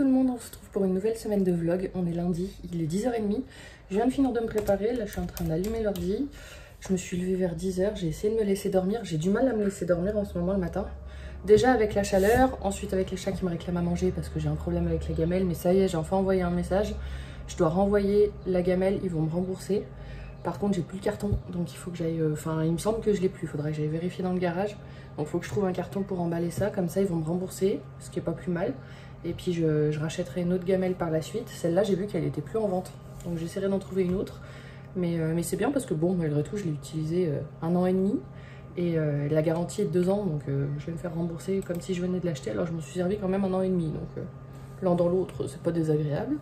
tout le monde, on se retrouve pour une nouvelle semaine de vlog. On est lundi, il est 10h30. Je viens de finir de me préparer, là je suis en train d'allumer l'ordi. Je me suis levée vers 10h, j'ai essayé de me laisser dormir. J'ai du mal à me laisser dormir en ce moment le matin. Déjà avec la chaleur, ensuite avec les chats qui me réclament à manger parce que j'ai un problème avec la gamelle. Mais ça y est, j'ai enfin envoyé un message. Je dois renvoyer la gamelle, ils vont me rembourser. Par contre, j'ai plus le carton, donc il faut que j'aille... Enfin, il me semble que je l'ai plus, il faudrait que j'aille vérifier dans le garage. Donc il faut que je trouve un carton pour emballer ça, comme ça ils vont me rembourser, ce qui est pas plus mal. Et puis je rachèterai une autre gamelle par la suite. Celle-là, j'ai vu qu'elle était plus en vente, donc j'essaierai d'en trouver une autre. Mais c'est bien parce que bon, malgré tout, je l'ai utilisée 1 an et demi. Et la garantie est de 2 ans, donc je vais me faire rembourser comme si je venais de l'acheter. Alors je m'en suis servi quand même 1 an et demi, donc l'un dans l'autre, c'est pas désagréable.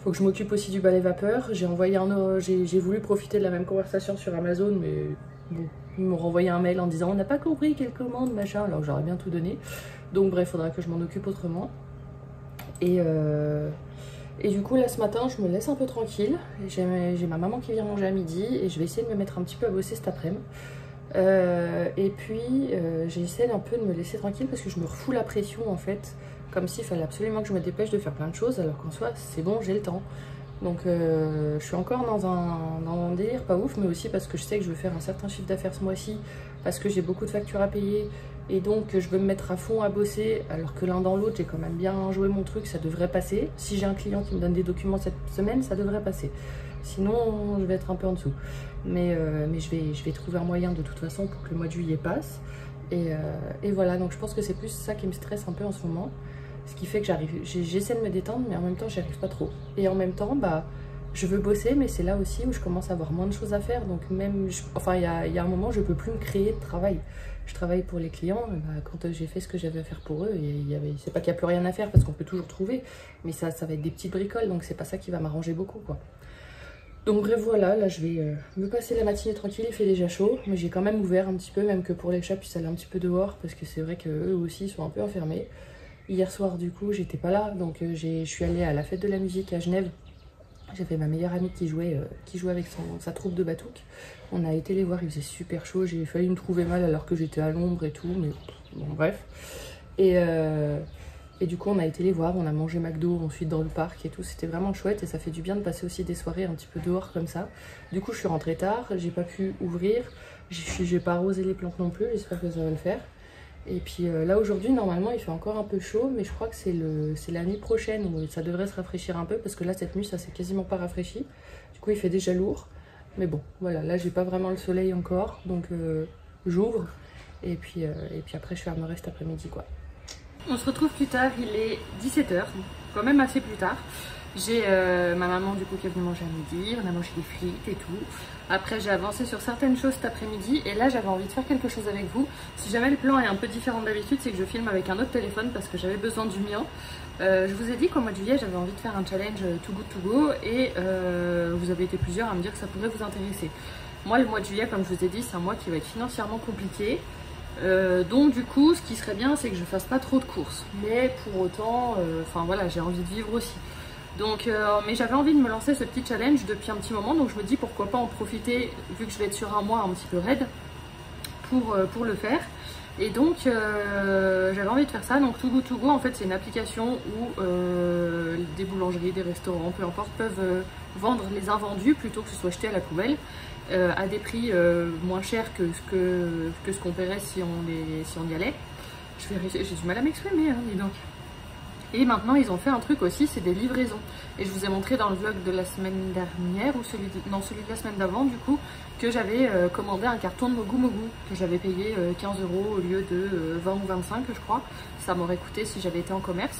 Faut que je m'occupe aussi du balai vapeur. J'ai voulu profiter de la même conversation sur Amazon, mais bon, ils m'ont renvoyé un mail en disant on n'a pas compris quelle commande, machin, alors j'aurais bien tout donné. Donc bref, il faudra que je m'en occupe autrement. Et du coup là ce matin je me laisse un peu tranquille. J'ai ma maman qui vient manger à midi et je vais essayer de me mettre un petit peu à bosser cet après-midi. Et puis j'essaie un peu de me laisser tranquille parce que je me refous la pression en fait. Comme s'il fallait absolument que je me dépêche de faire plein de choses alors qu'en soi c'est bon, j'ai le temps. Donc je suis encore dans un délire pas ouf, mais aussi parce que je sais que je veux faire un certain chiffre d'affaires ce mois-ci, parce que j'ai beaucoup de factures à payer et donc je veux me mettre à fond à bosser, alors que l'un dans l'autre j'ai quand même bien joué mon truc, ça devrait passer. Si j'ai un client qui me donne des documents cette semaine, ça devrait passer. Sinon je vais être un peu en dessous. Mais je vais trouver un moyen de toute façon pour que le mois de juillet passe. Et voilà, donc je pense que c'est plus ça qui me stresse un peu en ce moment. Ce qui fait que j'essaie de me détendre, mais en même temps, j'y arrive pas trop. Et en même temps, bah, je veux bosser, mais c'est là aussi où je commence à avoir moins de choses à faire. Donc même, enfin, il y a un moment, je peux plus me créer de travail. Je travaille pour les clients, et bah, quand j'ai fait ce que j'avais à faire pour eux, c'est pas qu'il n'y a plus rien à faire, parce qu'on peut toujours trouver, mais ça va être des petites bricoles, donc c'est pas ça qui va m'arranger beaucoup, quoi. Donc bref, voilà, là je vais me passer la matinée tranquille, il fait déjà chaud, mais j'ai quand même ouvert un petit peu, même que pour les chats, puis ça allait un petit peu dehors, parce que c'est vrai qu'eux aussi sont un peu enfermés. Hier soir, du coup, j'étais pas là, donc je suis allée à la fête de la musique à Genève. J'avais ma meilleure amie qui jouait avec sa troupe de batouk. On a été les voir, il faisait super chaud, j'ai failli me trouver mal alors que j'étais à l'ombre et tout, mais bon, bref. Et du coup, on a été les voir, on a mangé McDo ensuite dans le parc et tout, c'était vraiment chouette et ça fait du bien de passer aussi des soirées un petit peu dehors comme ça. Du coup, je suis rentrée tard, j'ai pas pu ouvrir, j'ai pas arrosé les plantes non plus, j'espère que ça va le faire. Et puis là aujourd'hui normalement il fait encore un peu chaud, mais je crois que c'est la nuit prochaine où ça devrait se rafraîchir un peu, parce que là cette nuit ça s'est quasiment pas rafraîchi. Du coup il fait déjà lourd, mais bon voilà, là j'ai pas vraiment le soleil encore, donc j'ouvre et puis après je fermerai cet après-midi quoi. On se retrouve plus tard, il est 17h, quand même assez plus tard. J'ai ma maman du coup qui est venue manger à midi, on a mangé des frites et tout. Après j'ai avancé sur certaines choses cet après-midi et là j'avais envie de faire quelque chose avec vous. Si jamais le plan est un peu différent d'habitude, c'est que je filme avec un autre téléphone parce que j'avais besoin du mien. Je vous ai dit qu'au mois de juillet j'avais envie de faire un challenge Too Good To Go et vous avez été plusieurs à me dire que ça pourrait vous intéresser. Moi le mois de juillet, comme je vous ai dit, c'est un mois qui va être financièrement compliqué. Donc du coup ce qui serait bien c'est que je fasse pas trop de courses, mais pour autant enfin voilà, j'ai envie de vivre aussi. Donc mais j'avais envie de me lancer ce petit challenge depuis un petit moment, donc je me dis pourquoi pas en profiter vu que je vais être sur un mois un petit peu raide pour le faire. Et donc j'avais envie de faire ça. Donc Too Good To Go en fait c'est une application où des boulangeries, des restaurants, peu importe, peuvent vendre les invendus plutôt que ce soit jeté à la poubelle. À des prix moins chers que ce qu'on paierait si on y allait. J'ai du mal à m'exprimer, hein, dis donc. Et maintenant ils ont fait un truc aussi, c'est des livraisons. Et je vous ai montré dans le vlog de la semaine dernière, ou celui de la semaine d'avant du coup, que j'avais commandé un carton de Mogu Mogu, que j'avais payé 15 € au lieu de 20 ou 25 je crois. Ça m'aurait coûté si j'avais été en commerce.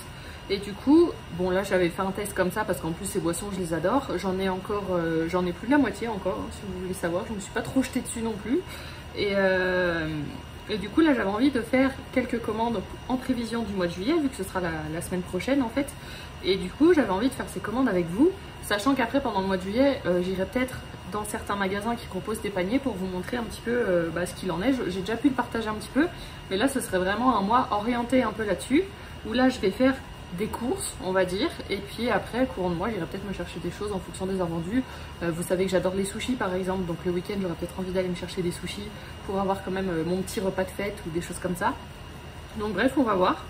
Et du coup, bon là j'avais fait un test comme ça parce qu'en plus ces boissons je les adore. J'en ai plus de la moitié encore, hein, si vous voulez savoir. Je me suis pas trop jetée dessus non plus. Et du coup là j'avais envie de faire quelques commandes en prévision du mois de juillet, vu que ce sera la semaine prochaine en fait. Et du coup j'avais envie de faire ces commandes avec vous, sachant qu'après pendant le mois de juillet j'irai peut-être dans certains magasins qui proposent des paniers pour vous montrer un petit peu ce qu'il en est. J'ai déjà pu le partager un petit peu, mais là ce serait vraiment un mois orienté un peu là-dessus, où là je vais faire des courses on va dire, et puis après courant de mois j'irai peut-être me chercher des choses en fonction des invendus. Vous savez que j'adore les sushis par exemple, donc le week-end j'aurais peut-être envie d'aller me chercher des sushis pour avoir quand même mon petit repas de fête ou des choses comme ça. Donc bref on va voir.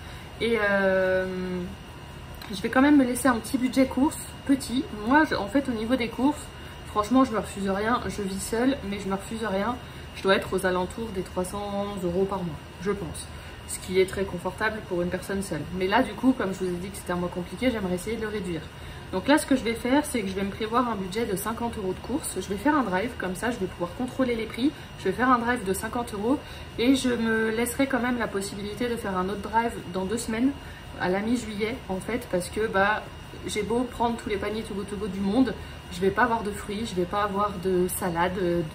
je vais quand même me laisser un petit budget course, petit. Moi, en fait, au niveau des courses, franchement, je me refuse rien. Je vis seule, mais je me refuse rien. Je dois être aux alentours des 300 € par mois, je pense. Ce qui est très confortable pour une personne seule. Mais là, du coup, comme je vous ai dit que c'était un mois compliqué, j'aimerais essayer de le réduire. Donc là, ce que je vais faire, c'est que je vais me prévoir un budget de 50 € de course. Je vais faire un drive, comme ça, je vais pouvoir contrôler les prix. Je vais faire un drive de 50 € et je me laisserai quand même la possibilité de faire un autre drive dans 2 semaines, à la mi-juillet, en fait, parce que j'ai beau prendre tous les paniers to go du monde, je vais pas avoir de fruits, je vais pas avoir de salade,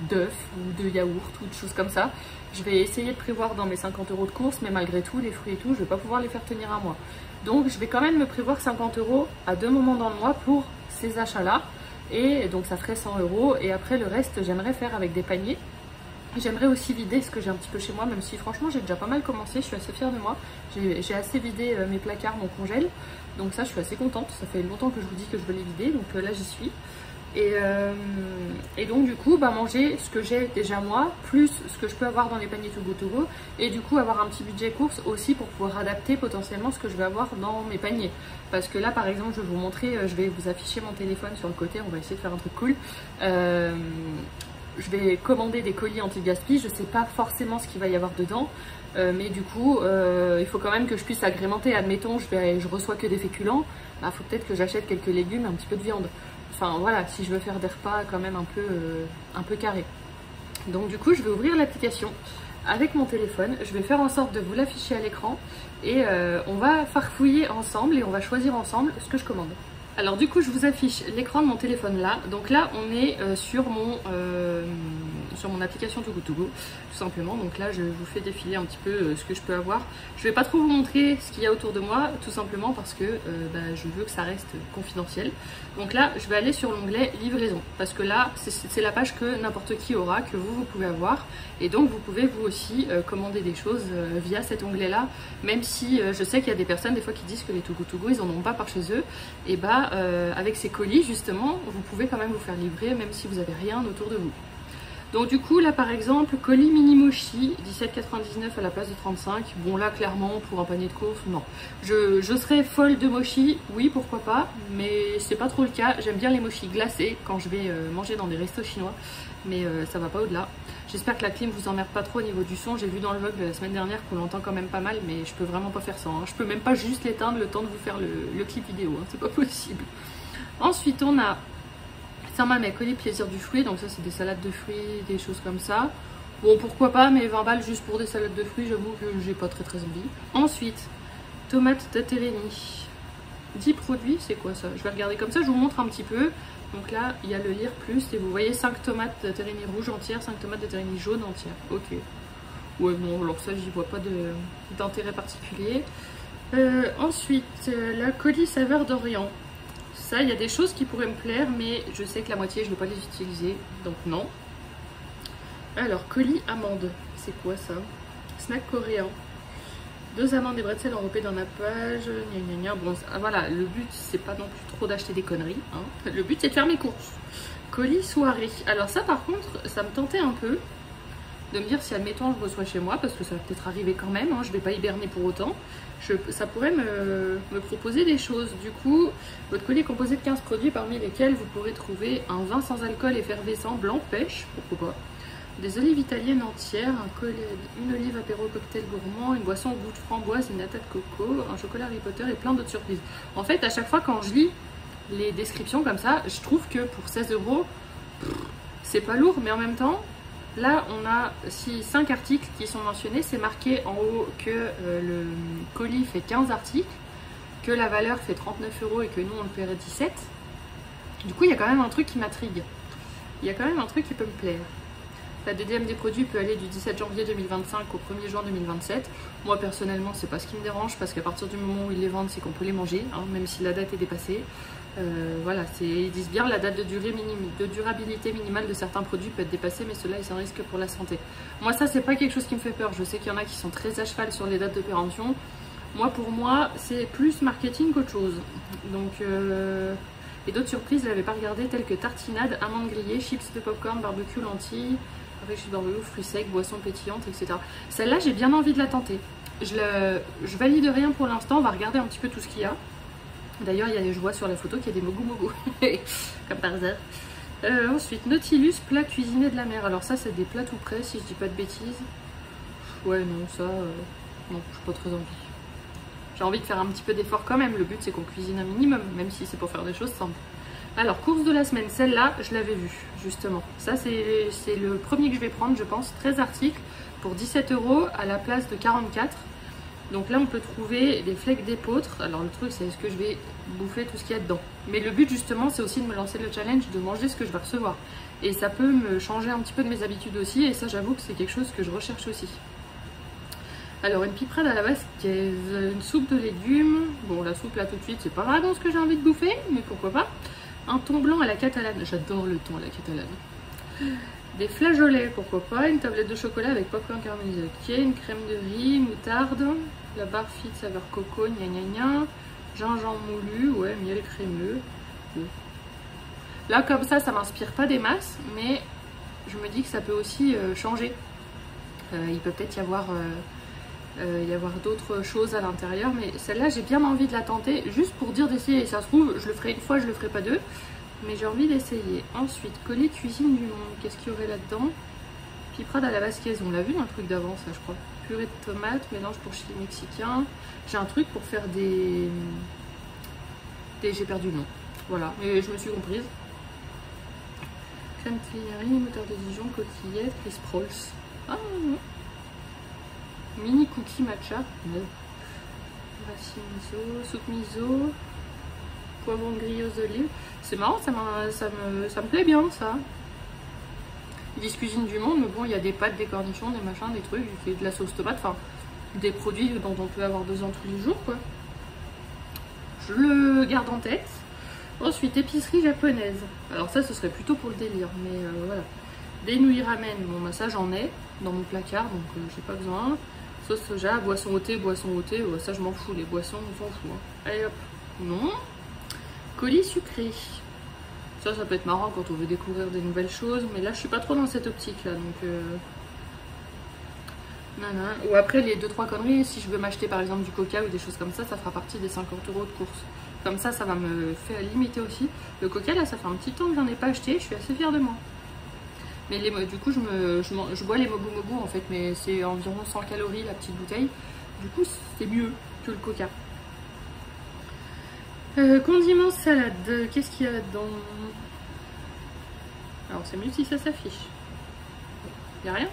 d'œufs ou de yaourt ou de choses comme ça. Je vais essayer de prévoir dans mes 50 € de course, mais malgré tout, les fruits et tout, je vais pas pouvoir les faire tenir un mois. Donc je vais quand même me prévoir 50 € à 2 moments dans le mois pour ces achats-là. Et donc ça ferait 100 €. Et après le reste, j'aimerais faire avec des paniers. J'aimerais aussi vider ce que j'ai un petit peu chez moi, même si franchement j'ai déjà pas mal commencé, je suis assez fière de moi. J'ai assez vidé mes placards, mon congèle. Donc ça, je suis assez contente. Ça fait longtemps que je vous dis que je veux les vider, donc là j'y suis. Et donc du coup manger ce que j'ai déjà moi, plus ce que je peux avoir dans les paniers to go, et du coup avoir un petit budget course aussi pour pouvoir adapter potentiellement ce que je vais avoir dans mes paniers. Parce que là par exemple, je vais vous montrer, je vais vous afficher mon téléphone sur le côté, on va essayer de faire un truc cool. Je vais commander des colis anti-gaspi, je sais pas forcément ce qu'il va y avoir dedans, mais du coup il faut quand même que je puisse agrémenter. Admettons je reçois que des féculents, faut peut-être que j'achète quelques légumes, un petit peu de viande. Enfin voilà, si je veux faire des repas quand même un peu carrés. Donc du coup, je vais ouvrir l'application avec mon téléphone. Je vais faire en sorte de vous l'afficher à l'écran. Et on va farfouiller ensemble et on va choisir ensemble ce que je commande. Alors du coup, je vous affiche l'écran de mon téléphone là. Donc là, on est sur mon application To Go, tout simplement. Donc là, je vous fais défiler un petit peu ce que je peux avoir. Je vais pas trop vous montrer ce qu'il y a autour de moi, tout simplement parce que je veux que ça reste confidentiel. Donc là, je vais aller sur l'onglet livraison, parce que là, c'est la page que n'importe qui aura, que vous pouvez avoir. Et donc, vous pouvez vous aussi commander des choses via cet onglet-là, même si je sais qu'il y a des personnes des fois qui disent que les To Go, ils en ont pas par chez eux. Et avec ces colis, justement, vous pouvez quand même vous faire livrer, même si vous n'avez rien autour de vous. Donc du coup là par exemple, colis mini mochi 17,99 à la place de 35. Bon là clairement pour un panier de courses, non. Je serais folle de mochi, oui pourquoi pas, mais c'est pas trop le cas. J'aime bien les mochis glacés quand je vais manger dans des restos chinois, mais ça va pas au-delà. J'espère que la clim vous emmerde pas trop au niveau du son. J'ai vu dans le vlog de la semaine dernière qu'on l'entend quand même pas mal, mais je peux vraiment pas faire ça, hein. Je peux même pas juste l'éteindre le temps de vous faire le clip vidéo, hein. C'est pas possible. Ensuite on a Saint-Mamet, colis plaisir du fruit, donc ça c'est des salades de fruits, des choses comme ça. Bon pourquoi pas, mais 20 balles juste pour des salades de fruits, j'avoue que j'ai pas très envie. Ensuite, tomates de Térénie. 10 produits, c'est quoi ça? Je vais regarder comme ça, je vous montre un petit peu. Donc là, il y a le lire plus, et vous voyez 5 tomates de Térénie rouges entières, 5 tomates de Térénie jaunes entières. Ok. Ouais, bon, alors ça, j'y vois pas d'intérêt particulier. Ensuite, la colis saveur d'Orient. Ça, il y a des choses qui pourraient me plaire, mais je sais que la moitié, je ne vais pas les utiliser, donc non. Alors, colis amande, c'est quoi ça? Snack coréen. 2 amandes et bretzels enveloppés dans la page. Gna gna gna. Bon, voilà, le but, c'est pas non plus trop d'acheter des conneries, hein. Le but, c'est de faire mes courses. Colis soirée. Alors ça, par contre, ça me tentait un peu de me dire si, admettons, je reçois chez moi, parce que ça va peut-être arriver quand même, hein, je vais pas hiberner pour autant. Ça pourrait me proposer des choses. Du coup, votre colis est composé de 15 produits, parmi lesquels vous pourrez trouver un vin sans alcool effervescent blanc pêche, pourquoi pas, des olives italiennes entières, une olive apéro cocktail gourmand, une boisson au goût de framboise, une nata de coco, un chocolat Harry Potter et plein d'autres surprises. En fait, à chaque fois quand je lis les descriptions comme ça, je trouve que pour 16 €, c'est pas lourd, mais en même temps, là, on a 5 articles qui sont mentionnés. C'est marqué en haut que le colis fait 15 articles, que la valeur fait 39 € et que nous, on le paierait 17. Du coup, il y a quand même un truc qui m'intrigue. Il y a quand même un truc qui peut me plaire. La DDM des produits peut aller du 17 janvier 2025 au 1er juin 2027. Moi, personnellement, c'est pas ce qui me dérange, parce qu'à partir du moment où ils les vendent, c'est qu'on peut les manger, hein, même si la date est dépassée. Voilà, ils disent bien la date de durabilité minimale de certains produits peut être dépassée, mais cela est un risque pour la santé. Moi ça c'est pas quelque chose qui me fait peur. Je sais qu'il y en a qui sont très à cheval sur les dates de péremption. Pour moi c'est plus marketing qu'autre chose. Donc et d'autres surprises, je l'avais pas regardé, telles que tartinade, amandes grillées, chips de popcorn, barbecue, lentilles, avec chips barbecue, fruits secs, boissons pétillantes, etc. Celle-là j'ai bien envie de la tenter. Je valide rien pour l'instant, on va regarder un petit peu tout ce qu'il y a. D'ailleurs, je vois sur la photo qu'il y a des mogu mogu, comme par hasard. Ensuite, Nautilus, plat cuisiné de la mer. Alors ça, c'est des plats tout prêts, si je dis pas de bêtises. Ouais, non, ça, non, je n'ai pas très envie. J'ai envie de faire un petit peu d'effort quand même. Le but, c'est qu'on cuisine un minimum, même si c'est pour faire des choses simples. Alors, course de la semaine, celle-là, je l'avais vue, justement. Ça, c'est le premier que je vais prendre, je pense. 13 articles pour 17 € à la place de 44. Donc là, on peut trouver des fleques d'épeautre. Alors, le truc, c'est est-ce que je vais bouffer tout ce qu'il y a dedans. Mais le but, justement, c'est aussi de me lancer le challenge de manger ce que je vais recevoir. Et ça peut me changer un petit peu de mes habitudes aussi. Et ça, j'avoue que c'est quelque chose que je recherche aussi. Alors, une piperade à la basquaise, une soupe de légumes. Bon, la soupe, là, tout de suite, c'est pas vraiment ce que j'ai envie de bouffer, mais pourquoi pas. Un thon blanc à la catalane. J'adore le thon à la catalane. Des flageolets, pourquoi pas. Une tablette de chocolat avec popcorn caramélisé. Ok, une crème de riz, moutarde. La barre fit saveur coco, gna gna gna. Gingembre moulu, ouais, miel crémeux. Ouais. Là, comme ça m'inspire pas des masses, mais je me dis que ça peut aussi changer. Il peut peut-être y avoir d'autres choses à l'intérieur, mais celle-là, j'ai bien envie de la tenter, juste pour dire d'essayer. Ça se trouve, je le ferai une fois, je le ferai pas deux, mais j'ai envie d'essayer. Ensuite, colis cuisine du monde. Qu'est-ce qu'il y aurait là-dedans? Piperade à la basquaise, on l'a vu un truc d'avant, ça, je crois. Purée de tomates, mélange pour chili mexicain. J'ai un truc pour faire des... J'ai perdu le nom. Voilà, mais je me suis comprise. Crème Trillery, moutarde de Dijon, coquillettes, Chris Prolls. Ah non. Mini cookie matcha. Racine miso, soupe miso, poivron grillé aux olives. C'est marrant, ça me plaît bien ça. Ils disent cuisine du monde, mais bon, il y a des pâtes, des cornichons, des machins, des trucs, et de la sauce tomate, enfin, des produits dont on peut avoir besoin tous les jours, quoi. Je le garde en tête. Ensuite, épicerie japonaise. Alors ça, ce serait plutôt pour le délire, mais voilà. Des nouilles ramen, bon, bah, ça j'en ai dans mon placard, donc j'ai pas besoin. Sauce soja, boisson au thé, ouais, ça je m'en fous, les boissons, on s'en fout. Hein. Allez hop, non. Colis sucré. Ça peut être marrant quand on veut découvrir des nouvelles choses, mais là je suis pas trop dans cette optique là, donc nana. Ou après les 2-3 conneries, si je veux m'acheter par exemple du coca ou des choses comme ça, ça fera partie des 50 € de course. Comme ça va me faire limiter aussi. Le coca là, ça fait un petit temps que j'en ai pas acheté, je suis assez fière de moi. Mais du coup, je bois les mogu mogu en fait, mais c'est environ 100 calories la petite bouteille. Du coup, c'est mieux que le coca. Condiments salade, qu'est-ce qu'il y a là-dedans? Alors, c'est mieux si ça s'affiche. Il n'y a rien?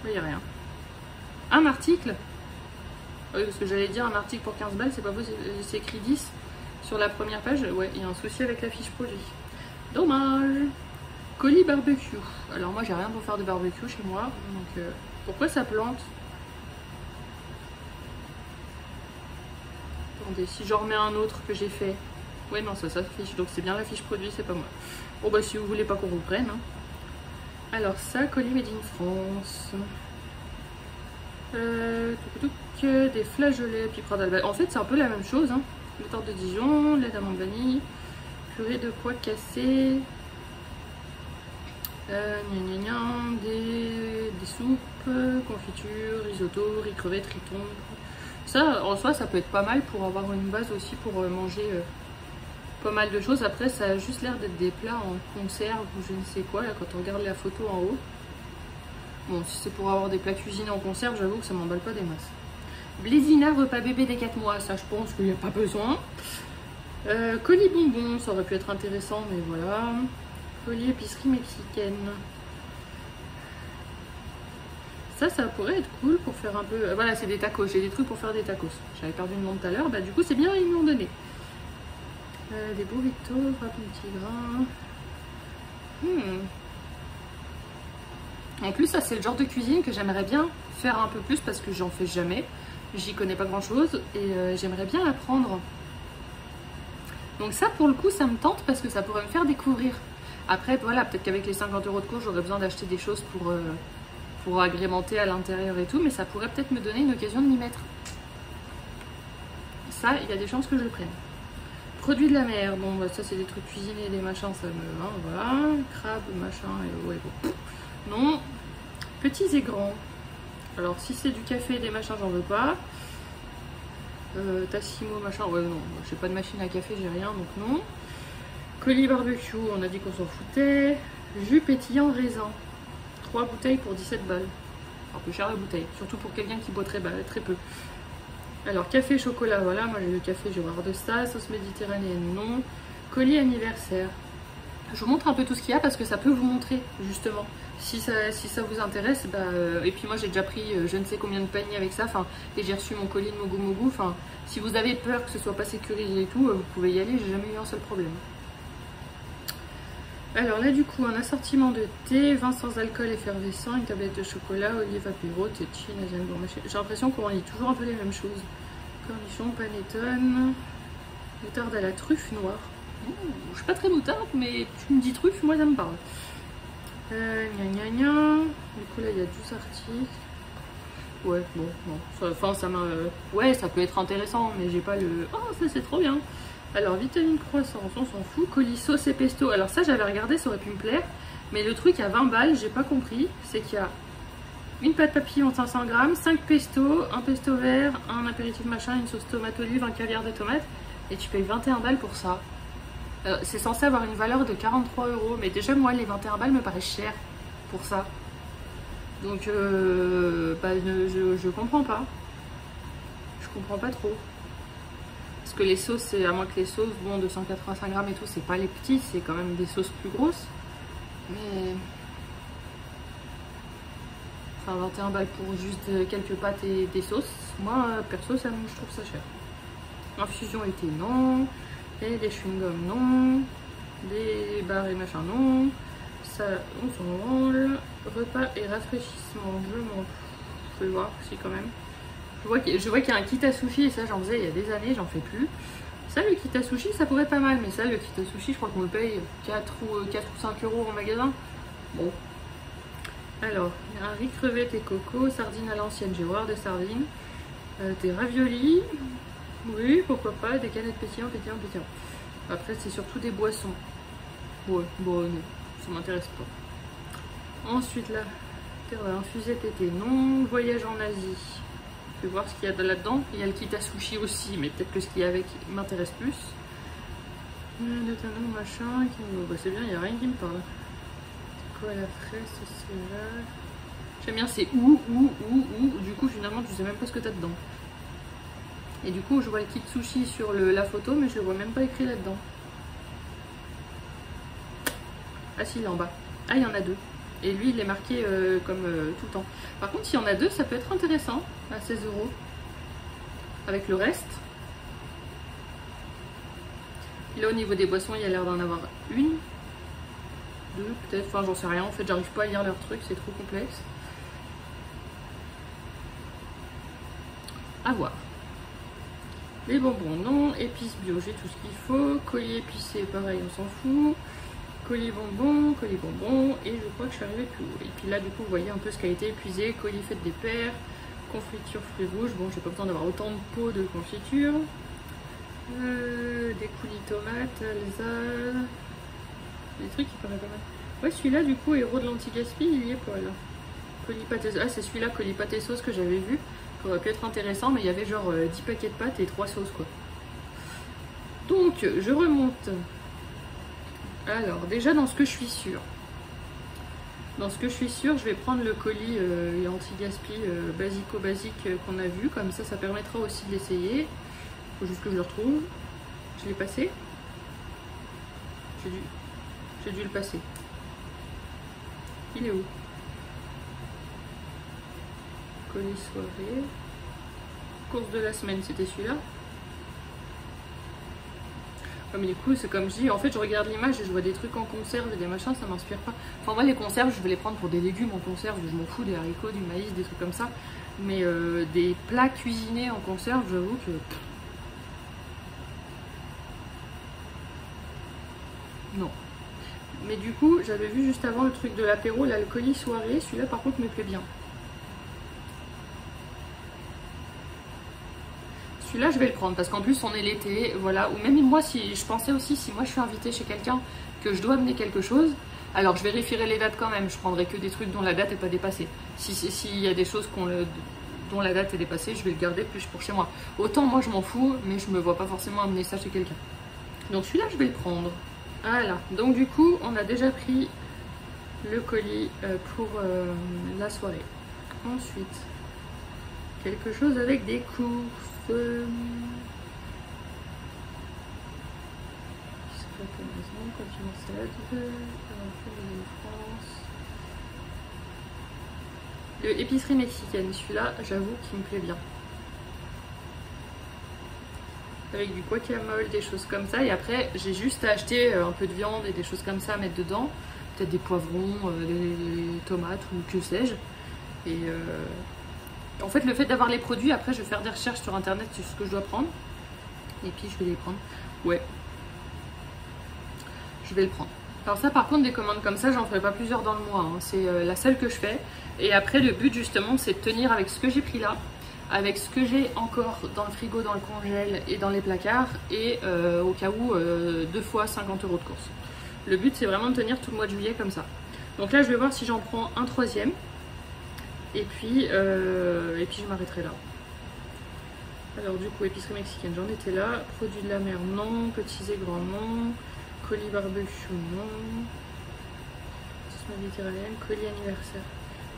Oui, il n'y a rien. Un article? Oui, parce que j'allais dire un article pour 15 balles, c'est pas possible. C'est écrit 10 sur la première page. Ouais, il y a un souci avec la fiche produit. Dommage. Colis barbecue. Alors moi j'ai rien pour faire de barbecue chez moi, donc pourquoi ça plante? Attendez, si j'en remets un autre que j'ai fait. Ouais non, ça s'affiche, donc c'est bien la fiche produit, c'est pas moi. Bon bah si vous voulez pas qu'on vous prenne. Hein. Alors ça, colis made in France. Des flageolets, piperade à la... En fait c'est un peu la même chose. Hein. Le tarte de Dijon, lait d'amande vanille, purée de pois cassés. Des soupes, confiture, risotto, riz crevette, riton. Ça, en soi, ça peut être pas mal pour avoir une base aussi pour manger pas mal de choses. Après, ça a juste l'air d'être des plats en conserve ou je ne sais quoi, là, quand on regarde la photo en haut. Bon, si c'est pour avoir des plats cuisinés en conserve, j'avoue que ça m'emballe pas des masses. Blézina, repas bébé des 4 mois, ça je pense qu'il n'y a pas besoin. Colis bonbons, ça aurait pu être intéressant, mais voilà. Colis épicerie mexicaine. Ça pourrait être cool pour faire un peu... Voilà, c'est des tacos, j'ai des trucs pour faire des tacos. J'avais perdu le nom tout à l'heure, bah du coup c'est bien, ils m'ont donné. Des burritos, frappe petit grain. En plus, ça c'est le genre de cuisine que j'aimerais bien faire un peu plus parce que j'en fais jamais. J'y connais pas grand chose et j'aimerais bien apprendre. Donc ça pour le coup ça me tente parce que ça pourrait me faire découvrir. Après voilà, peut-être qu'avec les 50 € de cours j'aurais besoin d'acheter des choses pour agrémenter à l'intérieur et tout, mais ça pourrait peut-être me donner une occasion de m'y mettre. Ça, il y a des chances que je le prenne. Produits de la mer, bon bah ça c'est des trucs cuisinés, des machins, ça me... Hein, voilà, crabe, machin, et ouais bon. Non, petits et grands. Alors si c'est du café et des machins, j'en veux pas. Tassimo, machin. Ouais, non, j'ai pas de machine à café, j'ai rien, donc non. Colis barbecue, on a dit qu'on s'en foutait. Jus pétillant raisin. 3 bouteilles pour 17 balles. Un peu cher la bouteille, surtout pour quelqu'un qui boit très peu. Alors, café chocolat, voilà, moi j'ai le café, je vais voir de ça. Sauce méditerranéenne, non. Colis anniversaire. Je vous montre un peu tout ce qu'il y a parce que ça peut vous montrer, justement. Si ça vous intéresse, bah, et puis moi j'ai déjà pris je ne sais combien de paniers avec ça, et j'ai reçu mon colis de Mogu Mogu. Si vous avez peur que ce soit pas sécurisé et tout, vous pouvez y aller, j'ai jamais eu un seul problème. Alors là du coup un assortiment de thé, vin sans alcool effervescent, une tablette de chocolat, olive apéro, thé de Chine, j'ai l'impression qu'on lit toujours un peu les mêmes choses. Cornichon, panettone, moutarde à la truffe noire. Je suis pas très moutarde, mais tu me dis truffe, moi ça me parle. Gna gna gna. Du coup là il y a 12 articles. Ouais, bon, non. Ouais, ça peut être intéressant, mais j'ai pas le... Oh, ça c'est trop bien. Alors, vitamine croissant, on s'en fout. Colis sauce et pesto. Alors ça, j'avais regardé, ça aurait pu me plaire. Mais le truc à 20 balles, j'ai pas compris. C'est qu'il y a une pâte papillon 500 grammes, 5 pestos, un pesto vert, un apéritif machin, une sauce tomate olive, un caviar de tomate. Et tu payes 21 balles pour ça. C'est censé avoir une valeur de 43 €. Mais déjà, moi, les 21 balles me paraissent cher pour ça. Donc, je comprends pas. Je comprends pas trop. Parce que les sauces, à moins que les sauces, bon, 285 grammes et tout, c'est pas les petits, c'est quand même des sauces plus grosses. Mais... Enfin, 21 balles pour juste quelques pâtes et des sauces. Moi, perso, je trouve ça cher. Infusion été, non. Et des chewing-gums, non. Des barres et machin, non. Ça, on s'en branle. Repas et rafraîchissement, je m'en fous. Je vais voir si quand même. Je vois qu'il y a un kit à sushi et ça j'en faisais il y a des années, j'en fais plus. Ça le kit à sushi ça pourrait être pas mal, mais ça le kit à sushi je crois qu'on le paye 4 ou 5 € en magasin. Bon. Alors, il y a un riz crevette et coco, sardines à l'ancienne, j'ai horreur de sardines. Des raviolis, oui pourquoi pas, des canettes pétillant. Après c'est surtout des boissons. Ouais, bon non, ça m'intéresse pas. Ensuite là, infusé tété, non. Voyage en Asie. Je vais voir ce qu'il y a là-dedans. Il y a le kit à sushi aussi, mais peut-être que ce qu'il y a avec m'intéresse plus. Le tanon, machin. Bah, c'est bien, il n'y a rien qui me parle. C'est quoi la fraise, c'est là. J'aime bien, c'est où. Du coup, finalement, tu sais même pas ce que tu as dedans. Et du coup, je vois le kit sushi sur la photo, mais je le vois même pas écrit là-dedans. Ah si, il est en bas. Ah, il y en a 2. Et lui, il est marqué comme tout le temps. Par contre, s'il y en a 2, ça peut être intéressant à 16 €. Avec le reste. Et là, au niveau des boissons, il y a l'air d'en avoir 1, 2, peut-être. Enfin, j'en sais rien. En fait, j'arrive pas à lire leur truc, c'est trop complexe. À voir. Les bonbons, non. Épices bio, j'ai tout ce qu'il faut. Colis épicé, pareil, on s'en fout. Colis bonbons, et je crois que je suis arrivée plus haut. Et puis là, du coup, vous voyez un peu ce qui a été épuisé. Colis fête des pères, confiture fruits rouges. Bon, j'ai pas besoin d'avoir autant de pots de confiture. Des coulis tomates, alza. Des trucs qui paraissent pas mal. Ouais, celui-là, du coup, héros de l'anti-gaspi, il y est pas là. Colis pâté. Ah, c'est celui-là, colis pâté sauce que j'avais vu. Qui aurait pu être intéressant, mais il y avait genre 10 paquets de pâtes et 3 sauces, quoi. Donc, je remonte. Alors, déjà dans ce que je suis sûre. Je vais prendre le colis anti-gaspi basique qu'on a vu. Comme ça permettra aussi de l'essayer. Il faut juste que je le retrouve. Je l'ai passé. J'ai dû le passer. Il est où? Colis soirée. Course de la semaine, c'était celui-là. Mais du coup, c'est comme je dis, en fait, je regarde l'image et je vois des trucs en conserve et des machins, ça m'inspire pas. Enfin, moi, les conserves, je vais les prendre pour des légumes en conserve, je m'en fous, des haricots, du maïs, des trucs comme ça. Mais des plats cuisinés en conserve, j'avoue que... Non. Mais du coup, j'avais vu juste avant le truc de l'apéro, là, le colis soirée, celui-là, par contre, me plaît bien. Celui-là, je vais le prendre parce qu'en plus, on est l'été, voilà. Ou même moi, si je pensais aussi, si moi je suis invitée chez quelqu'un, que je dois amener quelque chose, alors je vérifierai les dates quand même. Je prendrai que des trucs dont la date n'est pas dépassée. S'il y a des choses dont admettons la date est dépassée, je vais le garder plus pour chez moi. Autant moi je m'en fous, mais je me vois pas forcément amener ça chez quelqu'un. Donc celui-là je vais le prendre. Voilà, donc du coup on a déjà pris le colis pour la soirée. Ensuite, quelque chose avec des courses. Le épicerie mexicaine, celui-là, j'avoue qu'il me plaît bien. Avec du guacamole, des choses comme ça. Et après, j'ai juste à acheter un peu de viande et des choses comme ça à mettre dedans. Peut-être des poivrons, des tomates ou que sais-je. Et en fait, le fait d'avoir les produits, après, je vais faire des recherches sur internet sur ce que je dois prendre. Et puis, je vais les prendre. Ouais. Je vais le prendre. Alors ça par contre des commandes comme ça j'en ferai pas plusieurs dans le mois, hein. C'est la seule que je fais. Et après le but justement c'est de tenir avec ce que j'ai pris là, avec ce que j'ai encore dans le frigo, dans le congèle et dans les placards. Et au cas où 2 fois 50 € de course. Le but c'est vraiment de tenir tout le mois de juillet comme ça. Donc là je vais voir si j'en prends un troisième. Et puis je m'arrêterai là. Alors du coup épicerie mexicaine j'en étais là. Produits de la mer non, petits et grands non. Colis barbecue, non. Sauce méditerranéenne, colis anniversaire.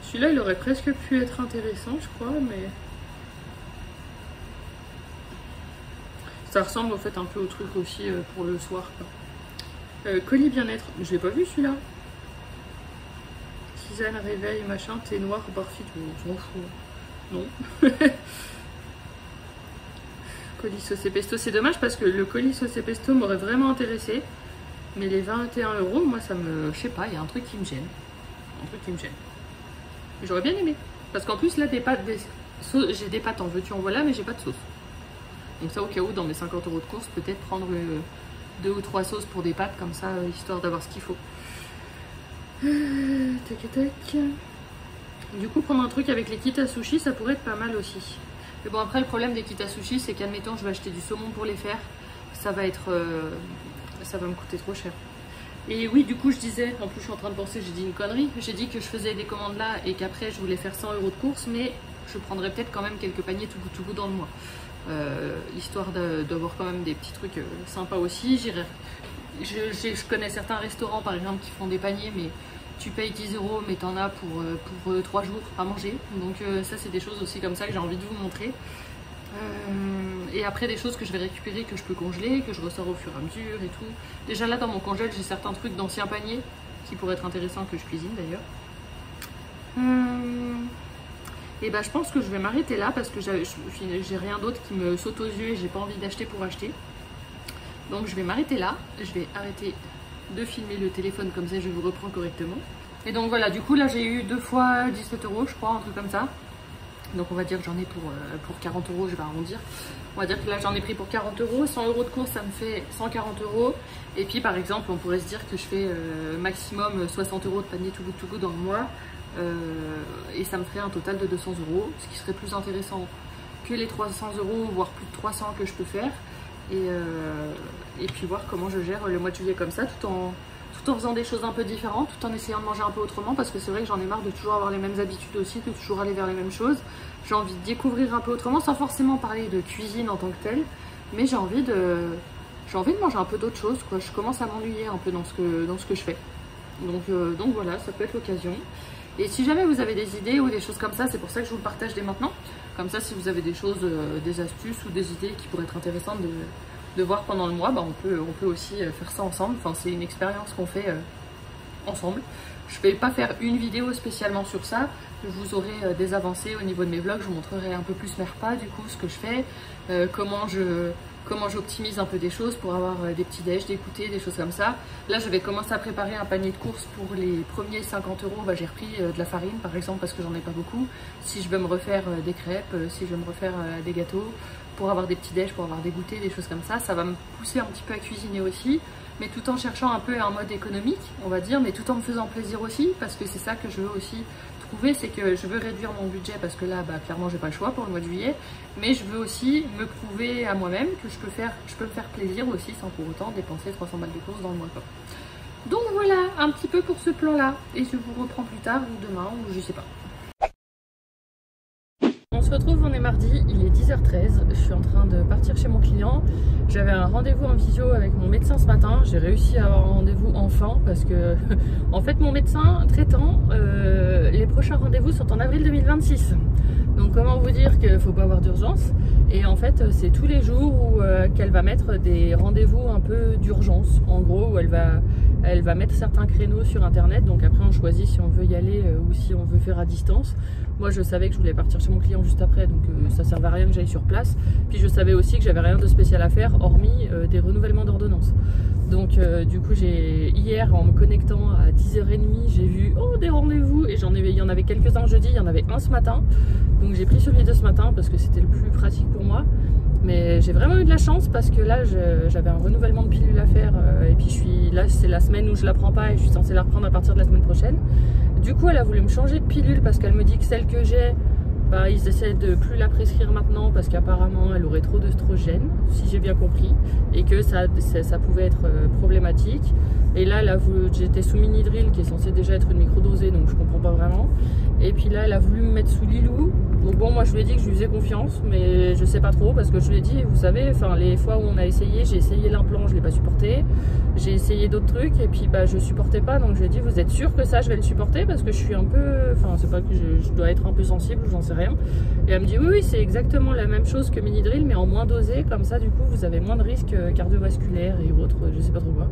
Celui-là, il aurait presque pu être intéressant, je crois, mais... ça ressemble en fait un peu au truc aussi pour le soir, quoi. Colis bien-être, je l'ai pas vu celui-là. Tisane, réveil, machin, thé noir, barfit, je m'en fous. Non. Colis sauce et pesto, c'est dommage parce que le colis sauce et pesto m'aurait vraiment intéressé. Mais les 21 €, moi ça me... je sais pas, il y a un truc qui me gêne. Un truc qui me gêne. J'aurais bien aimé. Parce qu'en plus là des pâtes, j'ai des pâtes en veux-tu en voilà, mais j'ai pas de sauce. Donc ça au cas où dans mes 50 € de course, peut-être prendre 2 ou 3 sauces pour des pâtes comme ça, histoire d'avoir ce qu'il faut. Tac tac. Du coup prendre un truc avec les kits à sushi, ça pourrait être pas mal aussi. Mais bon après le problème des kits à sushi, c'est qu'admettons je vais acheter du saumon pour les faire. Ça va être... ça va me coûter trop cher. Et oui, du coup, je disais, en plus, je suis en train de penser, j'ai dit une connerie. J'ai dit que je faisais des commandes là et qu'après, je voulais faire 100 € de course, mais je prendrais peut-être quand même quelques paniers tout goût dans le mois. Histoire d'avoir quand même des petits trucs sympas aussi. Je connais certains restaurants, par exemple, qui font des paniers, mais tu payes 10 €, mais t'en as pour 3 jours à manger. Donc ça, c'est des choses aussi comme ça que j'ai envie de vous montrer. Et après des choses que je vais récupérer, que je peux congeler, que je ressors au fur et à mesure et tout. Déjà là dans mon congèle j'ai certains trucs d'anciens paniers qui pourraient être intéressants que je cuisine d'ailleurs. Et bah je pense que je vais m'arrêter là parce que j'ai rien d'autre qui me saute aux yeux et j'ai pas envie d'acheter pour acheter. Donc je vais m'arrêter là, je vais arrêter de filmer le téléphone comme ça je vous reprends correctement. Et donc voilà, du coup là j'ai eu 2 fois 17 € je crois, un truc comme ça. Donc on va dire que j'en ai pour 40 €, je vais arrondir. On va dire que là j'en ai pris pour 40 €, 100 € de course ça me fait 140 €. Et puis par exemple on pourrait se dire que je fais maximum 60 € de panier tout goût dans le mois. Et ça me ferait un total de 200 €, ce qui serait plus intéressant que les 300 €, voire plus de 300 que je peux faire. Et puis voir comment je gère le mois de juillet comme ça, tout en faisant des choses un peu différentes, tout en essayant de manger un peu autrement, parce que c'est vrai que j'en ai marre de toujours avoir les mêmes habitudes aussi, de toujours aller vers les mêmes choses. J'ai envie de découvrir un peu autrement, sans forcément parler de cuisine en tant que telle, mais j'ai envie de manger un peu d'autres choses, quoi. Je commence à m'ennuyer un peu dans ce que je fais. Donc voilà, ça peut être l'occasion. Et si jamais vous avez des idées ou des choses comme ça, c'est pour ça que je vous le partage dès maintenant. Comme ça, si vous avez des choses, des astuces ou des idées qui pourraient être intéressantes de voir pendant le mois, bah on peut aussi faire ça ensemble. Enfin, c'est une expérience qu'on fait ensemble. Je vais pas faire une vidéo spécialement sur ça. Vous aurez des avancées au niveau de mes vlogs. Je vous montrerai un peu plus mes repas, du coup, ce que je fais, comment j'optimise un peu des choses pour avoir des petits déj, des goûters, des choses comme ça. Là, je vais commencer à préparer un panier de courses pour les premiers 50 €. Bah, j'ai repris de la farine, par exemple, parce que j'en ai pas beaucoup. Si je veux me refaire des crêpes, si je veux me refaire des gâteaux, pour avoir des petits déj, pour avoir des goûters, des choses comme ça va me pousser un petit peu à cuisiner aussi, mais tout en cherchant un peu un mode économique, on va dire, mais tout en me faisant plaisir aussi, parce que c'est ça que je veux aussi trouver, c'est que je veux réduire mon budget, parce que là, bah, clairement, j'ai pas le choix pour le mois de juillet, mais je veux aussi me prouver à moi-même que je peux me faire plaisir aussi, sans pour autant dépenser 300 balles de courses dans le mois, quoi. Donc voilà, un petit peu pour ce plan-là, et je vous reprends plus tard, ou demain, ou je sais pas. se retrouve, on est mardi, il est 10h13, je suis en train de partir chez mon client. J'avais un rendez-vous en visio avec mon médecin ce matin, j'ai réussi à avoir un rendez-vous enfin parce que en fait mon médecin traitant, les prochains rendez-vous sont en avril 2026. Donc comment vous dire qu'il ne faut pas avoir d'urgence. Et en fait c'est tous les jours où qu'elle va mettre des rendez-vous un peu d'urgence. En gros où elle va mettre certains créneaux sur internet. Donc après on choisit si on veut y aller ou si on veut faire à distance. Moi je savais que je voulais partir chez mon client juste après, donc ça ne servait à rien que j'aille sur place. Puis je savais aussi que j'avais rien de spécial à faire hormis des renouvellements d'ordonnance. Donc du coup hier en me connectant à 10h30 j'ai vu des rendez-vous et il y en avait quelques-uns jeudi, il y en avait un ce matin. Donc j'ai pris celui de ce matin parce que c'était le plus pratique pour moi. Mais j'ai vraiment eu de la chance parce que là j'avais un renouvellement de pilule à faire et puis là c'est la semaine où je la prends pas et je suis censée la reprendre à partir de la semaine prochaine. Du coup elle a voulu me changer de pilule parce qu'elle me dit que celle que j'ai, ils essaient de plus la prescrire maintenant parce qu'apparemment elle aurait trop d'œstrogène, si j'ai bien compris, et que ça pouvait être problématique. Et là j'étais sous Minidril qui est censé déjà être une microdosée, donc je comprends pas vraiment. Et puis là elle a voulu me mettre sous Lilou. Donc bon, moi je lui ai dit que je lui faisais confiance, mais je sais pas trop parce que je lui ai dit, vous savez, les fois où on a essayé, j'ai essayé l'implant, je l'ai pas supporté, j'ai essayé d'autres trucs et puis je supportais pas, donc je lui ai dit, vous êtes sûr que ça je vais le supporter parce que je suis un peu, c'est pas que je dois être un peu sensible, j'en sais rien. Et elle me dit oui c'est exactement la même chose que Minidril mais en moins dosé, comme ça du coup vous avez moins de risques cardiovasculaires et autres, je sais pas trop quoi.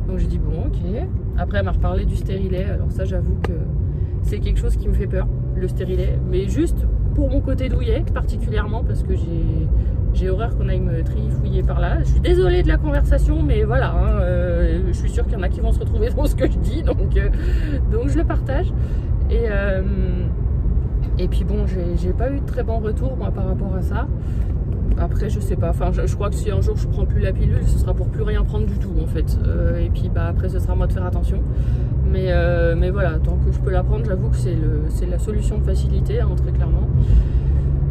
Donc j'ai dit bon ok. Après elle m'a reparlé du stérilet, alors ça j'avoue que c'est quelque chose qui me fait peur, le stérilet, mais juste pour mon côté douillet particulièrement parce que j'ai horreur qu'on aille me trifouiller par là. Je suis désolée de la conversation mais voilà, je suis sûre qu'il y en a qui vont se retrouver dans ce que je dis, donc je le partage. Et puis bon, j'ai pas eu de très bon retour moi par rapport à ça. Après je sais pas, je crois que si un jour je prends plus la pilule ce sera pour plus rien prendre du tout en fait. Et puis après ce sera à moi de faire attention. Mais voilà, tant que je peux la prendre, j'avoue que c'est la solution de facilité, très clairement.